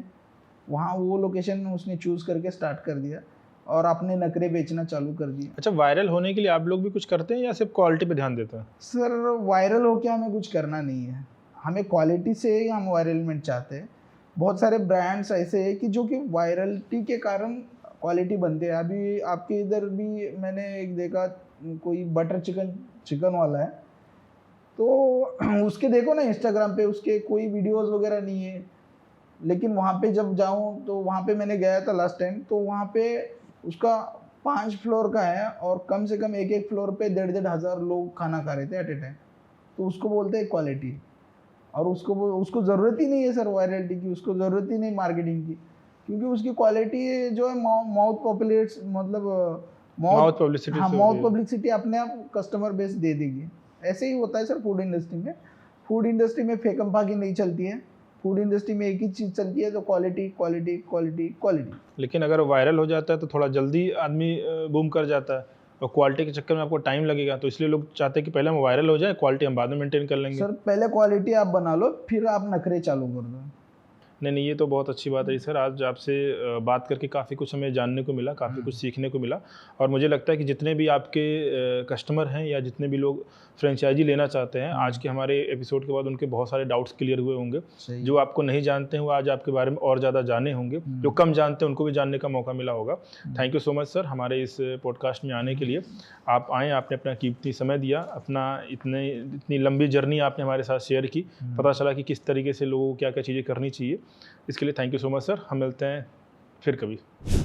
वहाँ वो लोकेशन उसने चूज करके स्टार्ट कर दिया और अपने नखरे बेचना चालू कर दिया। अच्छा, वायरल होने के लिए आप लोग भी कुछ करते हैं या सिर्फ क्वालिटी पे ध्यान देते हैं? सर, वायरल होके हमें कुछ करना नहीं है, हमें क्वालिटी से ही हम वायरलमेंट चाहते हैं। बहुत सारे ब्रांड्स ऐसे हैं कि जो कि वायरलिटी के कारण क्वालिटी बनते हैं। अभी आपके इधर भी मैंने एक देखा, कोई बटर चिकन वाला है, तो उसके देखो ना इंस्टाग्राम पे, उसके कोई वीडियोस वगैरह नहीं है, लेकिन वहाँ पे जब जाऊँ तो वहाँ पे मैंने गया था लास्ट टाइम, तो वहाँ पे उसका 5 फ्लोर का है और कम से कम एक फ्लोर पे 1,500 हज़ार लोग खाना खा रहे थे एट ए टाइम। तो उसको बोलते हैं क्वालिटी, और उसको ज़रूरत ही नहीं है सर वायरलिटी की, उसको ज़रूरत ही नहीं मार्केटिंग की, क्योंकि उसकी क्वालिटी जो है माउथ पब्लिसिटी अपने आप कस्टमर बेस दे देगी। ऐसे ही होता है सर फूड इंडस्ट्री में। फूड इंडस्ट्री में फेकम फाकी नहीं चलती है, फूड इंडस्ट्री में एक ही चीज़ चलती है, तो क्वालिटी क्वालिटी क्वालिटी क्वालिटी। लेकिन अगर वायरल हो जाता है तो थोड़ा जल्दी आदमी बूम कर जाता है, और क्वालिटी के चक्कर में आपको टाइम लगेगा, तो इसलिए लोग चाहते हैं कि पहले हम वायरल हो जाए, क्वालिटी हम बाद में मेंटेन कर लेंगे। सर, पहले क्वालिटी आप बना लो, फिर आप नखरे चालू कर दो। नहीं, ये तो बहुत अच्छी बात है सर। आज आपसे बात करके काफ़ी कुछ हमें जानने को मिला, काफ़ी कुछ सीखने को मिला। और मुझे लगता है कि जितने भी आपके कस्टमर हैं या जितने भी लोग फ्रेंचाइजी लेना चाहते हैं, आज के हमारे एपिसोड के बाद उनके बहुत सारे डाउट्स क्लियर हुए होंगे। सही। जो आपको नहीं जानते हैं वो आज आपके बारे में और ज़्यादा जाने होंगे, जो कम जानते हैं उनको भी जानने का मौका मिला होगा। Thank you so much sir हमारे इस पॉडकास्ट में आने के लिए। आप आए, आपने अपना कीमती समय दिया, अपना इतनी लंबी जर्नी आपने हमारे साथ शेयर की। पता चला कि किस तरीके से लोगों को क्या-क्या चीज़ें करनी चाहिए। इसके लिए thank you so much sir. हम मिलते हैं फिर कभी।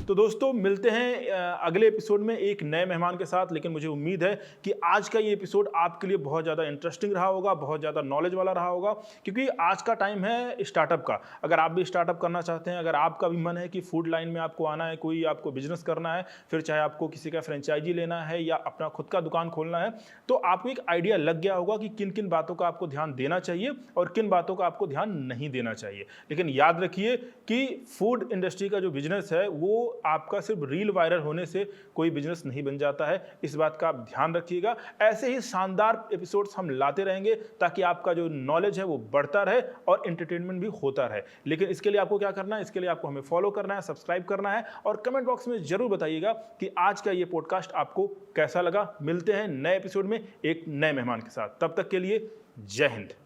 तो दोस्तों मिलते हैं अगले एपिसोड में एक नए मेहमान के साथ। लेकिन मुझे उम्मीद है कि आज का ये एपिसोड आपके लिए बहुत ज़्यादा इंटरेस्टिंग रहा होगा, बहुत ज़्यादा नॉलेज वाला रहा होगा, क्योंकि आज का टाइम है स्टार्टअप का। अगर आप भी स्टार्टअप करना चाहते हैं, अगर आपका भी मन है कि फूड लाइन में आपको आना है, कोई आपको बिजनेस करना है, फिर चाहे आपको किसी का फ्रेंचाइजी लेना है या अपना खुद का दुकान खोलना है, तो आपको एक आइडिया लग गया होगा कि किन किन बातों का आपको ध्यान देना चाहिए और किन बातों का आपको ध्यान नहीं देना चाहिए। लेकिन याद रखिए कि फूड इंडस्ट्री का जो बिजनेस है वो आपका सिर्फ रील वायरल होने से कोई बिजनेस नहीं बन जाता है। इस बात का आप ध्यान रखिएगा। ऐसे ही शानदार एपिसोड्स हम लाते रहेंगे ताकि आपका जो नॉलेज है वो बढ़ता रहे और एंटरटेनमेंट भी होता रहे। लेकिन इसके लिए आपको क्या करना है? इसके लिए आपको हमें फॉलो करना है, सब्सक्राइब करना है और कमेंट बॉक्स में जरूर बताइएगा कि आज का ये पॉडकास्ट आपको कैसा लगा। मिलते हैं नए एपिसोड में एक नए मेहमान के साथ। तब तक के लिए जय हिंद।